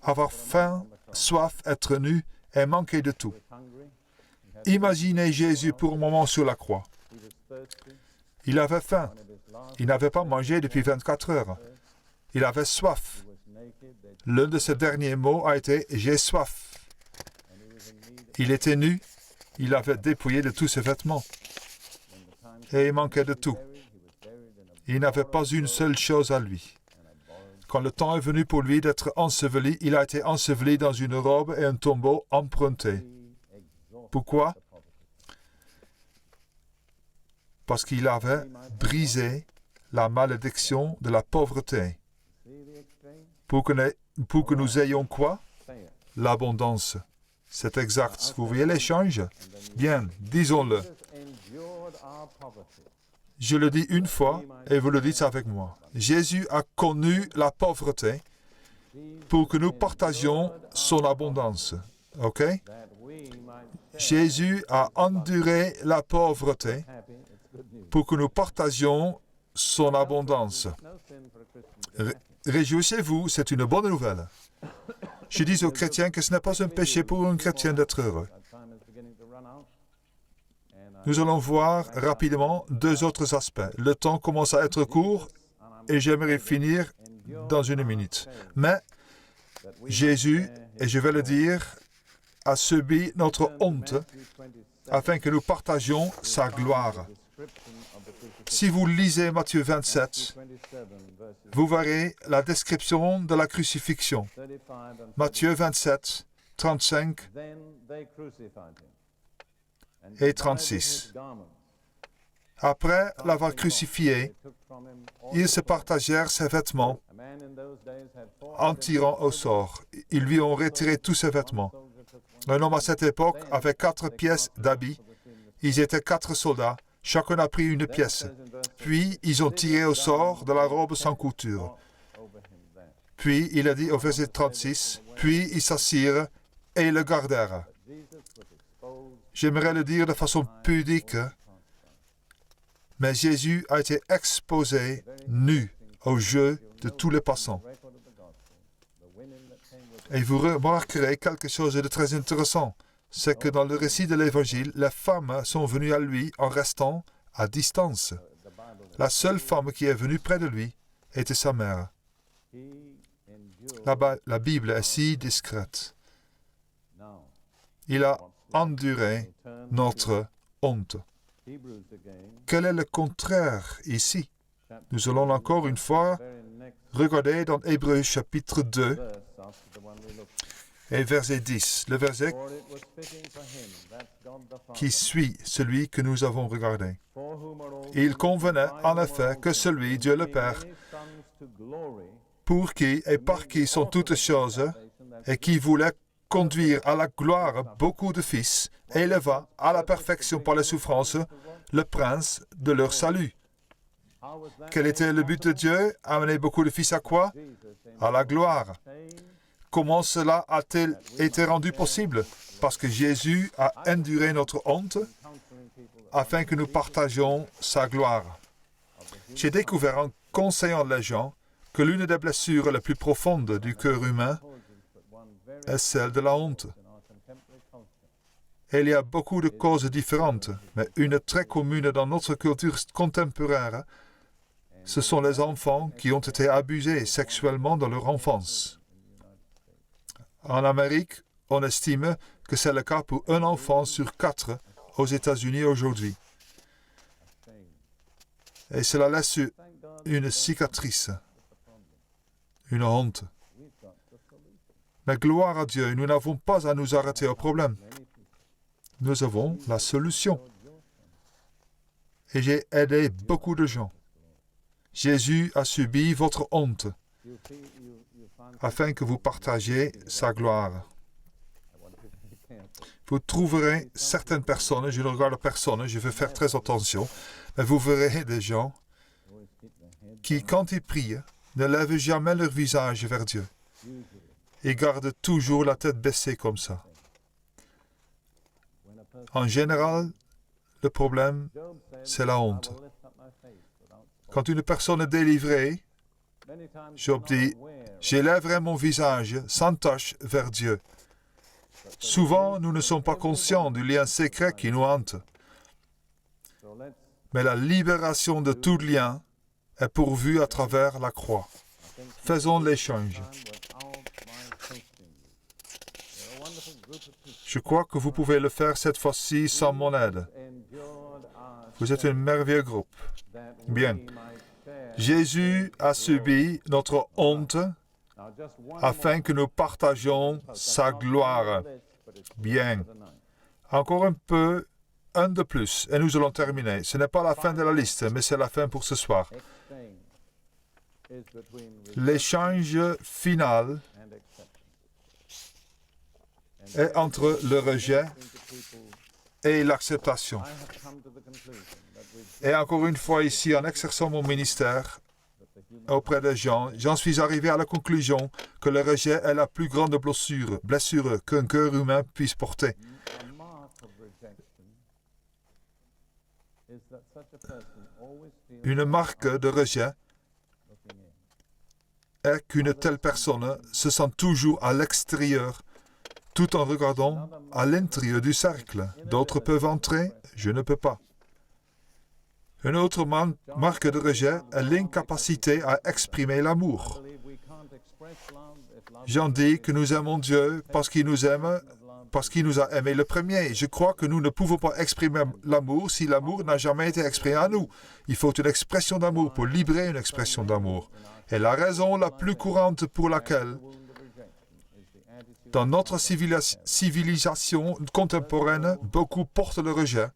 Avoir faim, soif, être nu et manquer de tout. Imaginez Jésus pour un moment sur la croix. Il avait faim. Il n'avait pas mangé depuis 24 heures. Il avait soif. L'un de ses derniers mots a été « J'ai soif ». Il était nu. Il avait dépouillé de tous ses vêtements. Et il manquait de tout. Il n'avait pas une seule chose à lui. Quand le temps est venu pour lui d'être enseveli, il a été enseveli dans une robe et un tombeau emprunté. Pourquoi? Parce qu'il avait brisé la malédiction de la pauvreté. Pour que nous ayons quoi? L'abondance. C'est exact. Vous voyez l'échange? Bien, disons-le. Je le dis une fois et vous le dites avec moi. Jésus a connu la pauvreté pour que nous partagions son abondance. OK? Jésus a enduré la pauvreté pour que nous partagions son abondance. Réjouissez-vous, c'est une bonne nouvelle. Je dis aux chrétiens que ce n'est pas un péché pour un chrétien d'être heureux. Nous allons voir rapidement 2 autres aspects. Le temps commence à être court et j'aimerais finir dans 1 minute. Mais Jésus, et je vais le dire, a subi notre honte afin que nous partagions sa gloire. Si vous lisez Matthieu 27, vous verrez la description de la crucifixion. Matthieu 27, 35 et 36. Après l'avoir crucifié, ils se partagèrent ses vêtements en tirant au sort. Ils lui ont retiré tous ses vêtements. Un homme à cette époque avait 4 pièces d'habits. Ils étaient 4 soldats. Chacun a pris une pièce. Puis, ils ont tiré au sort de la robe sans couture. Puis, il a dit au verset 36, puis ils s'assirent et le gardèrent. J'aimerais le dire de façon pudique, mais Jésus a été exposé nu aux yeux de tous les passants. Et vous remarquerez quelque chose de très intéressant, c'est que dans le récit de l'Évangile, les femmes sont venues à lui en restant à distance. La seule femme qui est venue près de lui était sa mère. La Bible est si discrète. Il a enduré notre honte. Quel est le contraire ici? Nous allons encore une fois regarder dans Hébreux chapitre 2 et verset 10, le verset qui suit celui que nous avons regardé. Il convenait en effet que celui, Dieu le Père, pour qui et par qui sont toutes choses, et qui voulait conduire à la gloire beaucoup de fils, éleva à la perfection par les souffrances le prince de leur salut. Quel était le but de Dieu? Amener beaucoup de fils à quoi? À la gloire. Comment cela a-t-il été rendu possible? Parce que Jésus a enduré notre honte afin que nous partagions sa gloire. J'ai découvert en conseillant les gens que l'une des blessures les plus profondes du cœur humain est celle de la honte. Et il y a beaucoup de causes différentes, mais une très commune dans notre culture contemporaine, ce sont les enfants qui ont été abusés sexuellement dans leur enfance. En Amérique, on estime que c'est le cas pour un enfant sur 4 aux États-Unis aujourd'hui. Et cela laisse une cicatrice, une honte. Mais gloire à Dieu, nous n'avons pas à nous arrêter au problème. Nous avons la solution. Et j'ai aidé beaucoup de gens. Jésus a subi votre honte afin que vous partagiez sa gloire. Vous trouverez certaines personnes, je ne regarde personne, je vais faire très attention, mais vous verrez des gens qui, quand ils prient, ne lèvent jamais leur visage vers Dieu. Ils gardent toujours la tête baissée comme ça. En général, le problème, c'est la honte. Quand une personne est délivrée, Job dit, « J'élèverai mon visage sans tache vers Dieu. » Souvent, nous ne sommes pas conscients du lien secret qui nous hante. Mais la libération de tout lien est pourvue à travers la croix. Faisons l'échange. Je crois que vous pouvez le faire cette fois-ci sans mon aide. Vous êtes un merveilleux groupe. Bien. Jésus a subi notre honte afin que nous partagions sa gloire. Bien. Encore un de plus, et nous allons terminer. Ce n'est pas la fin de la liste, mais c'est la fin pour ce soir. L'échange final est entre le rejet et l'acceptation. Et encore une fois ici, en exerçant mon ministère auprès des gens, j'en suis arrivé à la conclusion que le rejet est la plus grande blessure qu'un cœur humain puisse porter. Une marque de rejet est qu'une telle personne se sent toujours à l'extérieur, tout en regardant à l'intérieur du cercle. D'autres peuvent entrer, je ne peux pas. Une autre marque de rejet est l'incapacité à exprimer l'amour. Jean dit que nous aimons Dieu parce qu'il nous aime, parce qu'il nous a aimés le premier. Je crois que nous ne pouvons pas exprimer l'amour si l'amour n'a jamais été exprimé à nous. Il faut une expression d'amour pour libérer une expression d'amour. Et la raison la plus courante pour laquelle, dans notre civilisation contemporaine, beaucoup portent le rejet,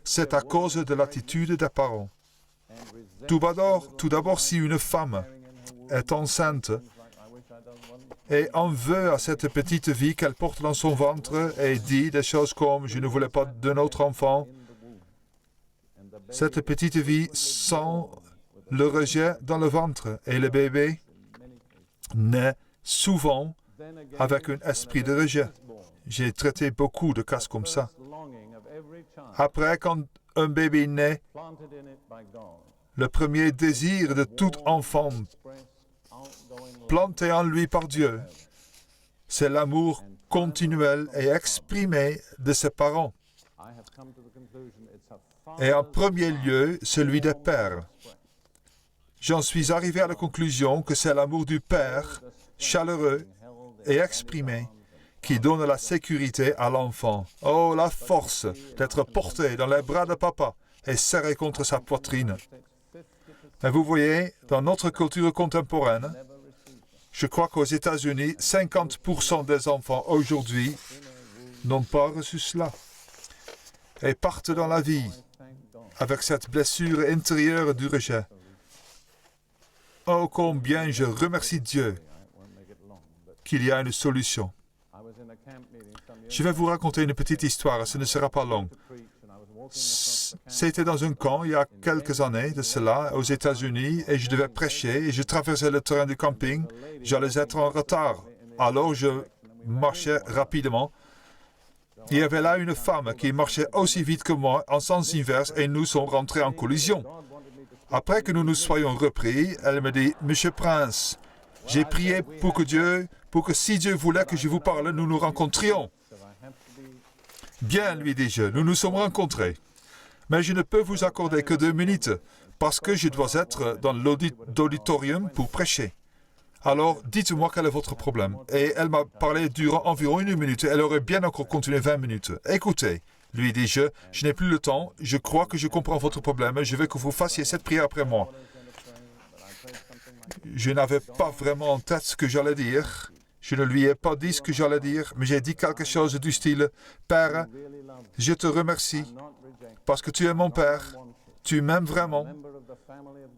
c'est à cause de l'attitude des parents. Tout d'abord, si une femme est enceinte et en veut à cette petite vie qu'elle porte dans son ventre et dit des choses comme « je ne voulais pas d'un autre enfant », cette petite vie sent le rejet dans le ventre et le bébé naît souvent avec un esprit de rejet. J'ai traité beaucoup de cas comme ça. Après, quand un bébé naît, le premier désir de tout enfant planté en lui par Dieu, c'est l'amour continuel et exprimé de ses parents. Et en premier lieu, celui des pères. J'en suis arrivé à la conclusion que c'est l'amour du père, chaleureux et exprimé, qui donne la sécurité à l'enfant. Oh, la force d'être porté dans les bras de papa et serré contre sa poitrine. Et vous voyez, dans notre culture contemporaine, je crois qu'aux États-Unis, 50% des enfants aujourd'hui n'ont pas reçu cela et partent dans la vie avec cette blessure intérieure du rejet. Oh, combien je remercie Dieu qu'il y a une solution. Je vais vous raconter une petite histoire, ce ne sera pas long. C'était dans un camp il y a quelques années de cela, aux États-Unis, et je devais prêcher, et je traversais le terrain du camping. J'allais être en retard. Alors je marchais rapidement. Il y avait là une femme qui marchait aussi vite que moi, en sens inverse, et nous sommes rentrés en collision. Après que nous nous soyons repris, elle me dit, « Monsieur Prince, j'ai prié pour que si Dieu voulait que je vous parle, nous nous rencontrions. » Bien, lui dis-je, nous nous sommes rencontrés. Mais je ne peux vous accorder que 2 minutes, parce que je dois être dans l'auditorium pour prêcher. Alors, dites-moi quel est votre problème. Et elle m'a parlé durant environ 1 minute. Elle aurait bien encore continué 20 minutes. Écoutez, Lui dit, je n'ai plus le temps, je crois que je comprends votre problème, je veux que vous fassiez cette prière après moi. Je n'avais pas vraiment en tête ce que j'allais dire. Je ne lui ai pas dit ce que j'allais dire, mais j'ai dit quelque chose du style, Père, je te remercie parce que tu es mon Père, tu m'aimes vraiment.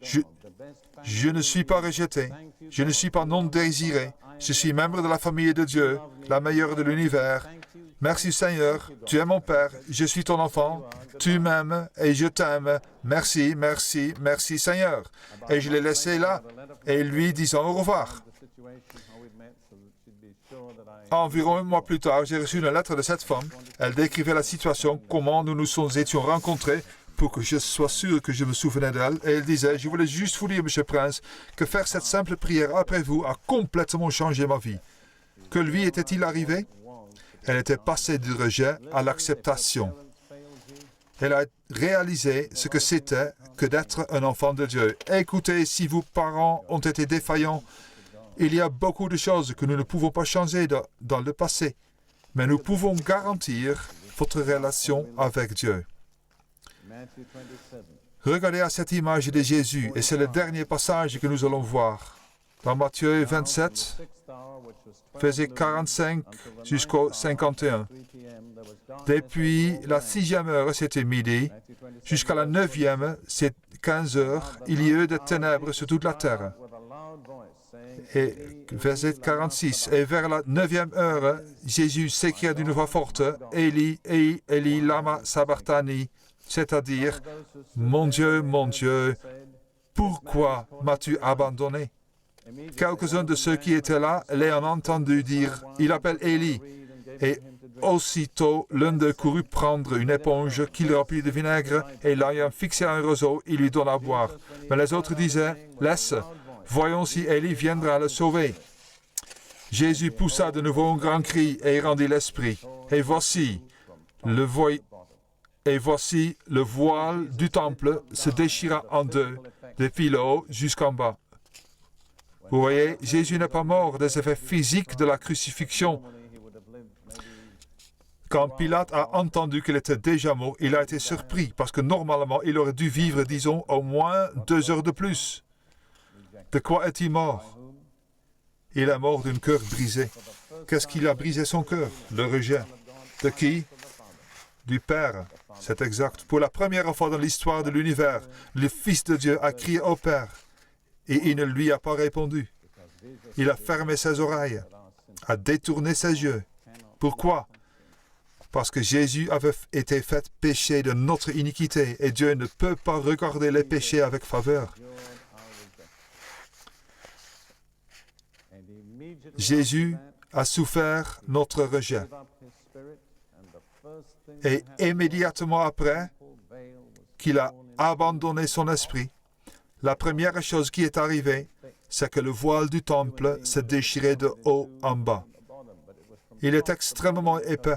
Je ne suis pas rejeté, je ne suis pas non désiré, je suis membre de la famille de Dieu, la meilleure de l'univers. Merci Seigneur, tu es mon Père, je suis ton enfant, tu m'aimes et je t'aime. Merci, merci, merci Seigneur. Et je l'ai laissé là, et lui disant au revoir. Environ un mois plus tard, j'ai reçu une lettre de cette femme. Elle décrivait la situation, comment nous nous étions rencontrés, pour que je sois sûr que je me souvenais d'elle. Et elle disait, je voulais juste vous dire, Monsieur Prince, que faire cette simple prière après vous a complètement changé ma vie. Que lui était-il arrivé? Elle était passée du rejet à l'acceptation. Elle a réalisé ce que c'était que d'être un enfant de Dieu. Écoutez, si vos parents ont été défaillants, il y a beaucoup de choses que nous ne pouvons pas changer dans le passé, mais nous pouvons garantir votre relation avec Dieu. Regardez à cette image de Jésus, et c'est le dernier passage que nous allons voir. Dans Matthieu 27, versets 45 jusqu'au 51. Depuis la 6e heure, c'était midi, jusqu'à la 9e, c'est 15 heures, il y a eu des ténèbres sur toute la terre. Et verset 46, et vers la 9e heure, Jésus s'écria d'une voix forte, Eli, Eli, lama sabachthani, c'est-à-dire, mon Dieu, pourquoi m'as-tu abandonné? Quelques-uns de ceux qui étaient là l'ayant entendu dire, il appelle Eli. Et aussitôt, l'un d'eux courut prendre une éponge qu'il remplit de vinaigre, et l'ayant fixé à un roseau, il lui donna à boire. Mais les autres disaient, laisse, voyons si Eli viendra le sauver. Jésus poussa de nouveau un grand cri et rendit l'esprit. Et voici le voile du temple se déchira en deux, depuis le haut jusqu'en bas. Vous voyez, Jésus n'est pas mort des effets physiques de la crucifixion. Quand Pilate a entendu qu'il était déjà mort, il a été surpris, parce que normalement, il aurait dû vivre, disons, au moins 2 heures de plus. De quoi est-il mort? Il est mort d'un cœur brisé. Qu'est-ce qui a brisé son cœur? Le rejet. De qui? Du Père. C'est exact. Pour la première fois dans l'histoire de l'univers, le Fils de Dieu a crié au Père. Et il ne lui a pas répondu. Il a fermé ses oreilles, a détourné ses yeux. Pourquoi? Parce que Jésus avait été fait péché de notre iniquité et Dieu ne peut pas regarder les péchés avec faveur. Jésus a souffert notre rejet. Et immédiatement après qu'il a abandonné son esprit, la première chose qui est arrivée, c'est que le voile du temple s'est déchiré de haut en bas. Il est extrêmement épais.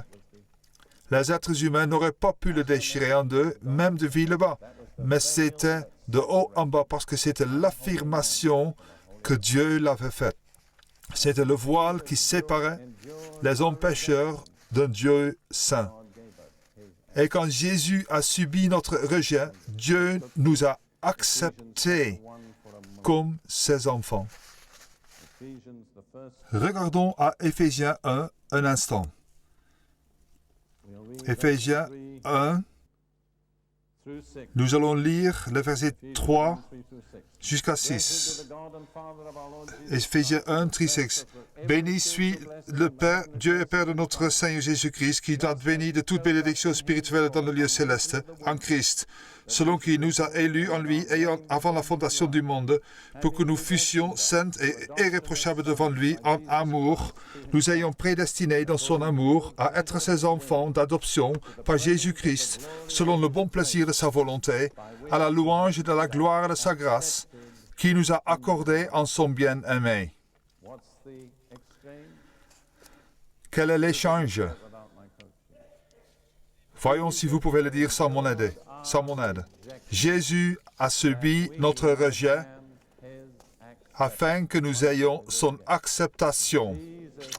Les êtres humains n'auraient pas pu le déchirer en deux, même de le bas. Mais c'était de haut en bas parce que c'était l'affirmation que Dieu l'avait faite. C'était le voile qui séparait les hommes pécheurs d'un Dieu saint. Et quand Jésus a subi notre rejet, Dieu nous a acceptés comme ses enfants. Regardons à Éphésiens 1 un instant. Éphésiens 1, nous allons lire les versets 3 jusqu'à 6. Éphésiens 1, 3, 6. Béni soit le Père, Dieu et Père de notre Seigneur Jésus-Christ, qui nous a bénis de toute bénédiction spirituelle dans le lieu céleste, en Christ, selon qu'il nous a élus en lui avant la fondation du monde, pour que nous fussions saintes et irréprochables devant lui en amour, nous ayons prédestinés dans son amour à être ses enfants d'adoption par Jésus-Christ, selon le bon plaisir de sa volonté, à la louange de la gloire de sa grâce, qui nous a accordé en son bien-aimé. Quel est l'échange? Voyons si vous pouvez le dire sans mon aide. Jésus a subi notre rejet afin que nous ayons son acceptation.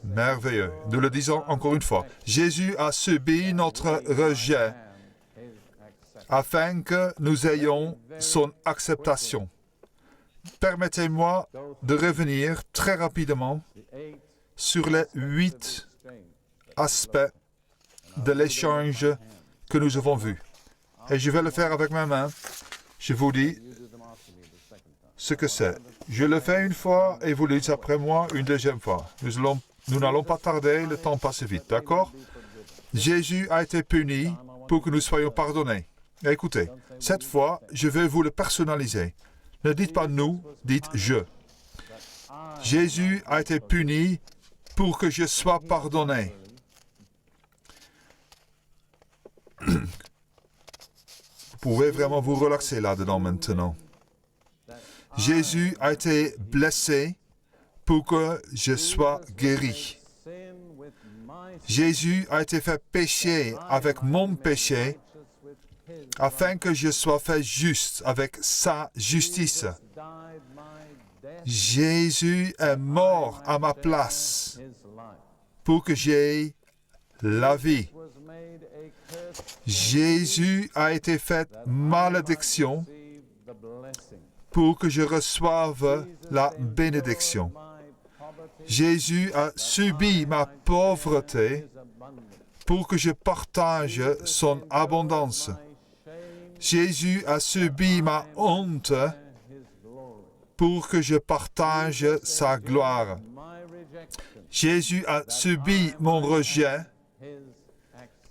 Merveilleux. Nous le disons encore une fois. Jésus a subi notre rejet afin que nous ayons son acceptation. Permettez-moi de revenir très rapidement sur les 8 aspects de l'échange que nous avons vu. Et je vais le faire avec ma main. Je vous dis ce que c'est. Je le fais une fois et vous le dites après moi une deuxième fois. Nous n'allons pas tarder, le temps passe vite, d'accord? Jésus a été puni pour que nous soyons pardonnés. Et écoutez, cette fois, je vais vous le personnaliser. Ne dites pas nous, dites je. Jésus a été puni pour que je sois pardonné. Vous pouvez vraiment vous relaxer là-dedans maintenant. Jésus a été blessé pour que je sois guéri. Jésus a été fait pécher avec mon péché afin que je sois fait juste avec sa justice. Jésus est mort à ma place pour que j'aie la vie. Jésus a été fait malédiction pour que je reçoive la bénédiction. Jésus a subi ma pauvreté pour que je partage son abondance. Jésus a subi ma honte pour que je partage sa gloire. Jésus a subi mon rejet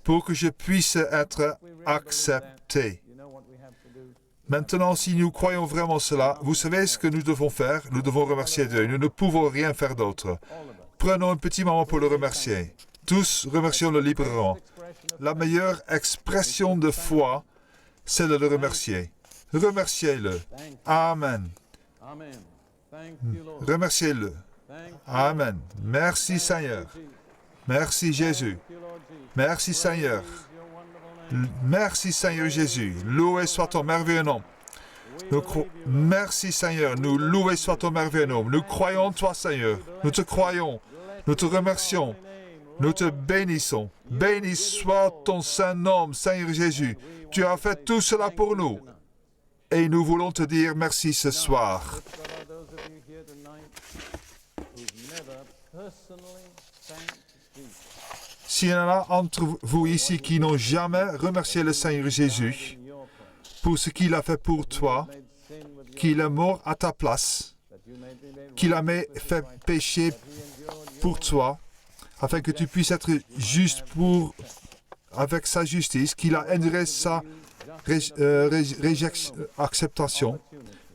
pour que je puisse être accepté. Maintenant, si nous croyons vraiment cela, vous savez ce que nous devons faire? Nous devons remercier Dieu. Nous ne pouvons rien faire d'autre. Prenons un petit moment pour le remercier. Tous remercions-le librement. La meilleure expression de foi, c'est de le remercier. Remerciez-le. Amen. Remerciez-le. Amen. Merci Seigneur. Merci Jésus. Merci Seigneur. Merci Seigneur Jésus. Loué soit ton merveilleux nom. Merci Seigneur. Nous loué soit ton merveilleux nom. Nous croyons en toi Seigneur. Nous te croyons. Nous te remercions. Nous te bénissons. Béni soit ton saint nom Seigneur Jésus. Tu as fait tout cela pour nous. Et nous voulons te dire merci ce soir. S'il y en a entre vous ici qui n'ont jamais remercié le Seigneur Jésus pour ce qu'il a fait pour toi, qu'il est mort à ta place, qu'il a fait pécher pour toi, afin que tu puisses être juste avec sa justice, qu'il a enduré sa acceptation.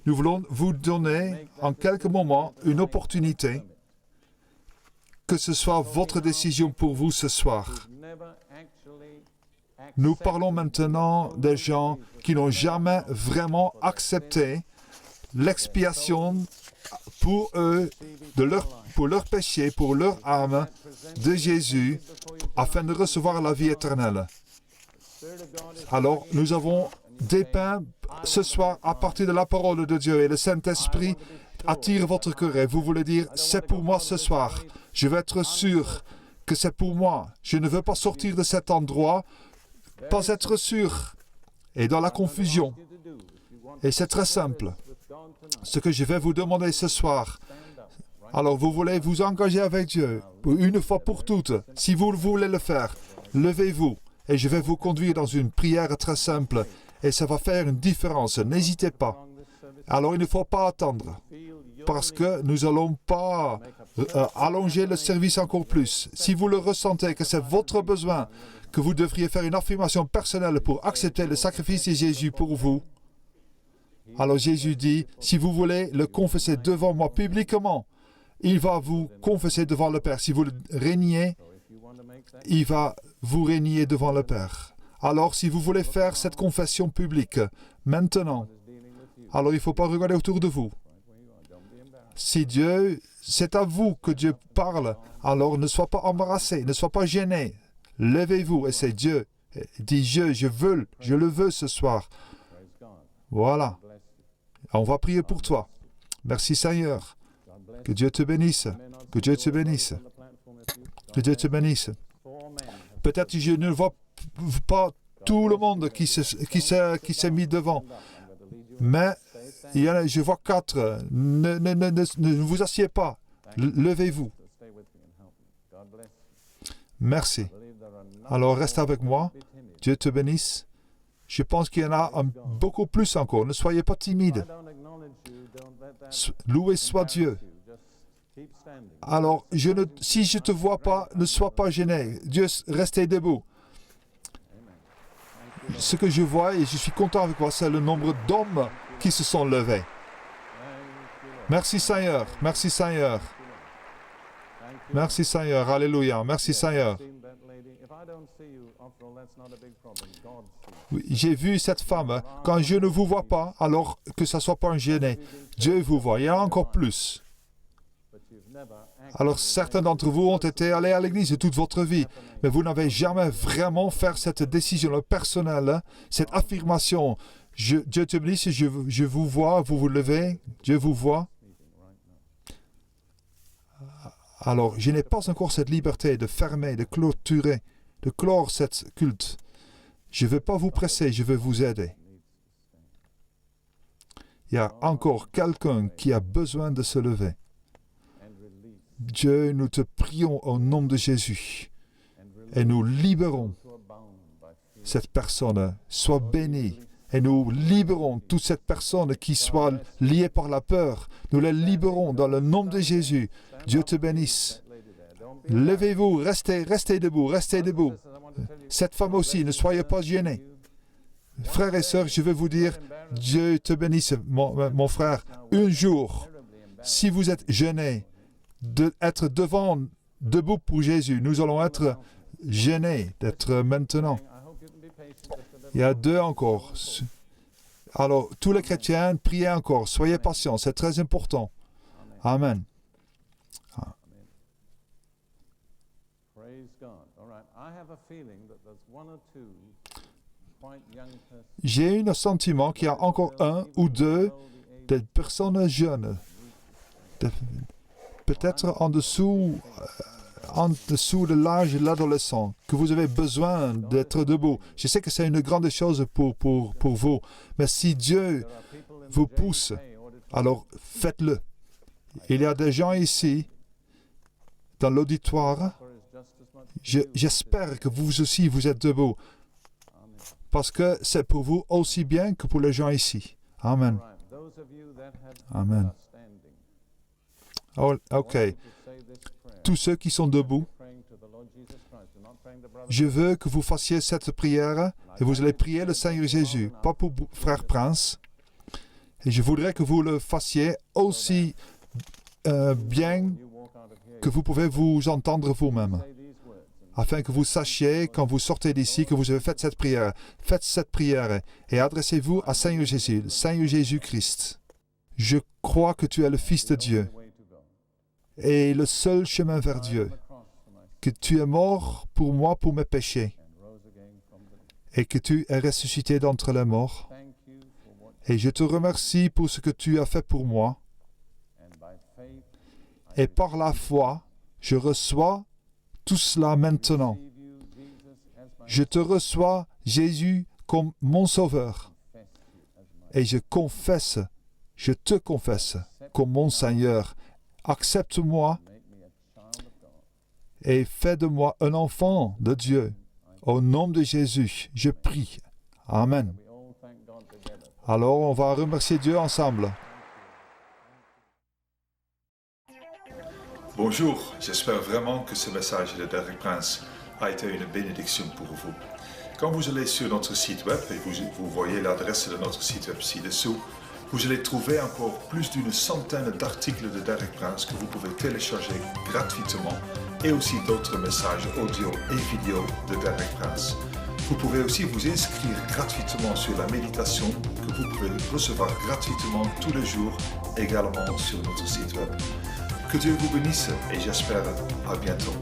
Nous voulons vous donner en quelques moments une opportunité que ce soit votre décision pour vous ce soir. Nous parlons maintenant des gens qui n'ont jamais vraiment accepté l'expiation pour eux, pour leur péché, pour leur âme de Jésus, afin de recevoir la vie éternelle. Alors, nous avons dépeint ce soir à partir de la parole de Dieu et le Saint-Esprit attire votre cœur et vous voulez dire, c'est pour moi ce soir. Je veux être sûr que c'est pour moi. Je ne veux pas sortir de cet endroit, pas être sûr et dans la confusion. Et c'est très simple. Ce que je vais vous demander ce soir, alors vous voulez vous engager avec Dieu, une fois pour toutes. Si vous voulez le faire, levez-vous et je vais vous conduire dans une prière très simple et ça va faire une différence. N'hésitez pas. Alors il ne faut pas attendre parce que nous n'allons pas allonger le service encore plus. Si vous le ressentez que c'est votre besoin, que vous devriez faire une affirmation personnelle pour accepter le sacrifice de Jésus pour vous, alors Jésus dit, si vous voulez le confesser devant moi publiquement, il va vous confesser devant le Père. Si vous le reniez, il va vous renier devant le Père. Alors si vous voulez faire cette confession publique maintenant, alors il ne faut pas regarder autour de vous. Si Dieu, c'est à vous que Dieu parle, alors ne sois pas embarrassé, ne sois pas gêné. Levez-vous et c'est Dieu. Dis je le veux ce soir. Voilà. On va prier pour toi. Merci Seigneur. Que Dieu te bénisse. Que Dieu te bénisse. Que Dieu te bénisse. Peut-être je ne vois pas tout le monde qui s'est mis devant. Mais je vois 4. Ne vous asseyez pas. Levez-vous. Merci. Alors reste avec moi. Dieu te bénisse. Je pense qu'il y en a beaucoup plus encore. Ne soyez pas timide. Loué soit Dieu. Alors, si je ne te vois pas, ne sois pas gêné. Dieu, restez debout. Ce que je vois, et je suis content avec toi, c'est le nombre d'hommes qui se sont levés. Merci Seigneur. Merci Seigneur. Merci Seigneur. Alléluia. Merci Seigneur. Oui, j'ai vu cette femme. Quand je ne vous vois pas, alors que ça ne soit pas un gêné. Dieu vous voit. Il y en a encore plus. Alors certains d'entre vous ont été allés à l'église toute votre vie, mais vous n'avez jamais vraiment fait cette décision personnelle, cette affirmation. Dieu te bénisse, je vous vois, vous vous levez, Dieu vous voit. Alors, je n'ai pas encore cette liberté de fermer, de clôturer, de clore cette culte. Je ne veux pas vous presser, je veux vous aider. Il y a encore quelqu'un qui a besoin de se lever. Dieu, nous te prions au nom de Jésus et nous libérons cette personne. Sois bénie et nous libérons toute cette personne qui soit liée par la peur. Nous la libérons dans le nom de Jésus. Dieu te bénisse. Levez-vous, restez debout, restez debout. Cette femme aussi, ne soyez pas gênés. Frères et sœurs, je vais vous dire, Dieu te bénisse, mon frère. Un jour, si vous êtes gênés d'être debout pour Jésus, nous allons être gênés d'être maintenant. Il y a 2 encore. Alors, tous les chrétiens, priez encore. Soyez patients, c'est très important. Amen. J'ai un sentiment qu'il y a encore 1 ou 2 des personnes jeunes, peut-être en dessous de l'âge de l'adolescent, que vous avez besoin d'être debout. Je sais que c'est une grande chose pour vous, mais si Dieu vous pousse, alors faites-le. Il y a des gens ici, dans l'auditoire, j'espère que vous aussi, vous êtes debout, parce que c'est pour vous aussi bien que pour les gens ici. Amen. Amen. Oh, OK. Tous ceux qui sont debout, je veux que vous fassiez cette prière et vous allez prier le Seigneur Jésus, pas pour frère Prince. Et je voudrais que vous le fassiez aussi bien que vous pouvez vous entendre vous-même, afin que vous sachiez, quand vous sortez d'ici, que vous avez fait cette prière. Faites cette prière et adressez-vous à Seigneur Jésus, Seigneur Jésus-Christ. Je crois que tu es le Fils de Dieu et le seul chemin vers Dieu, que tu es mort pour moi, pour mes péchés, et que tu es ressuscité d'entre les morts. Et je te remercie pour ce que tu as fait pour moi. Et par la foi, je reçois tout cela maintenant. Je te reçois, Jésus, comme mon Sauveur. Et je te confesse comme mon Seigneur. Accepte-moi et fais de moi un enfant de Dieu. Au nom de Jésus, je prie. Amen. Alors, on va remercier Dieu ensemble. Bonjour, j'espère vraiment que ce message de Derek Prince a été une bénédiction pour vous. Quand vous allez sur notre site web et vous voyez l'adresse de notre site web ci-dessous, vous allez trouver encore plus d'une centaine d'articles de Derek Prince que vous pouvez télécharger gratuitement et aussi d'autres messages audio et vidéo de Derek Prince. Vous pouvez aussi vous inscrire gratuitement sur la méditation que vous pouvez recevoir gratuitement tous les jours également sur notre site web. Que Dieu vous bénisse et j'espère à bientôt.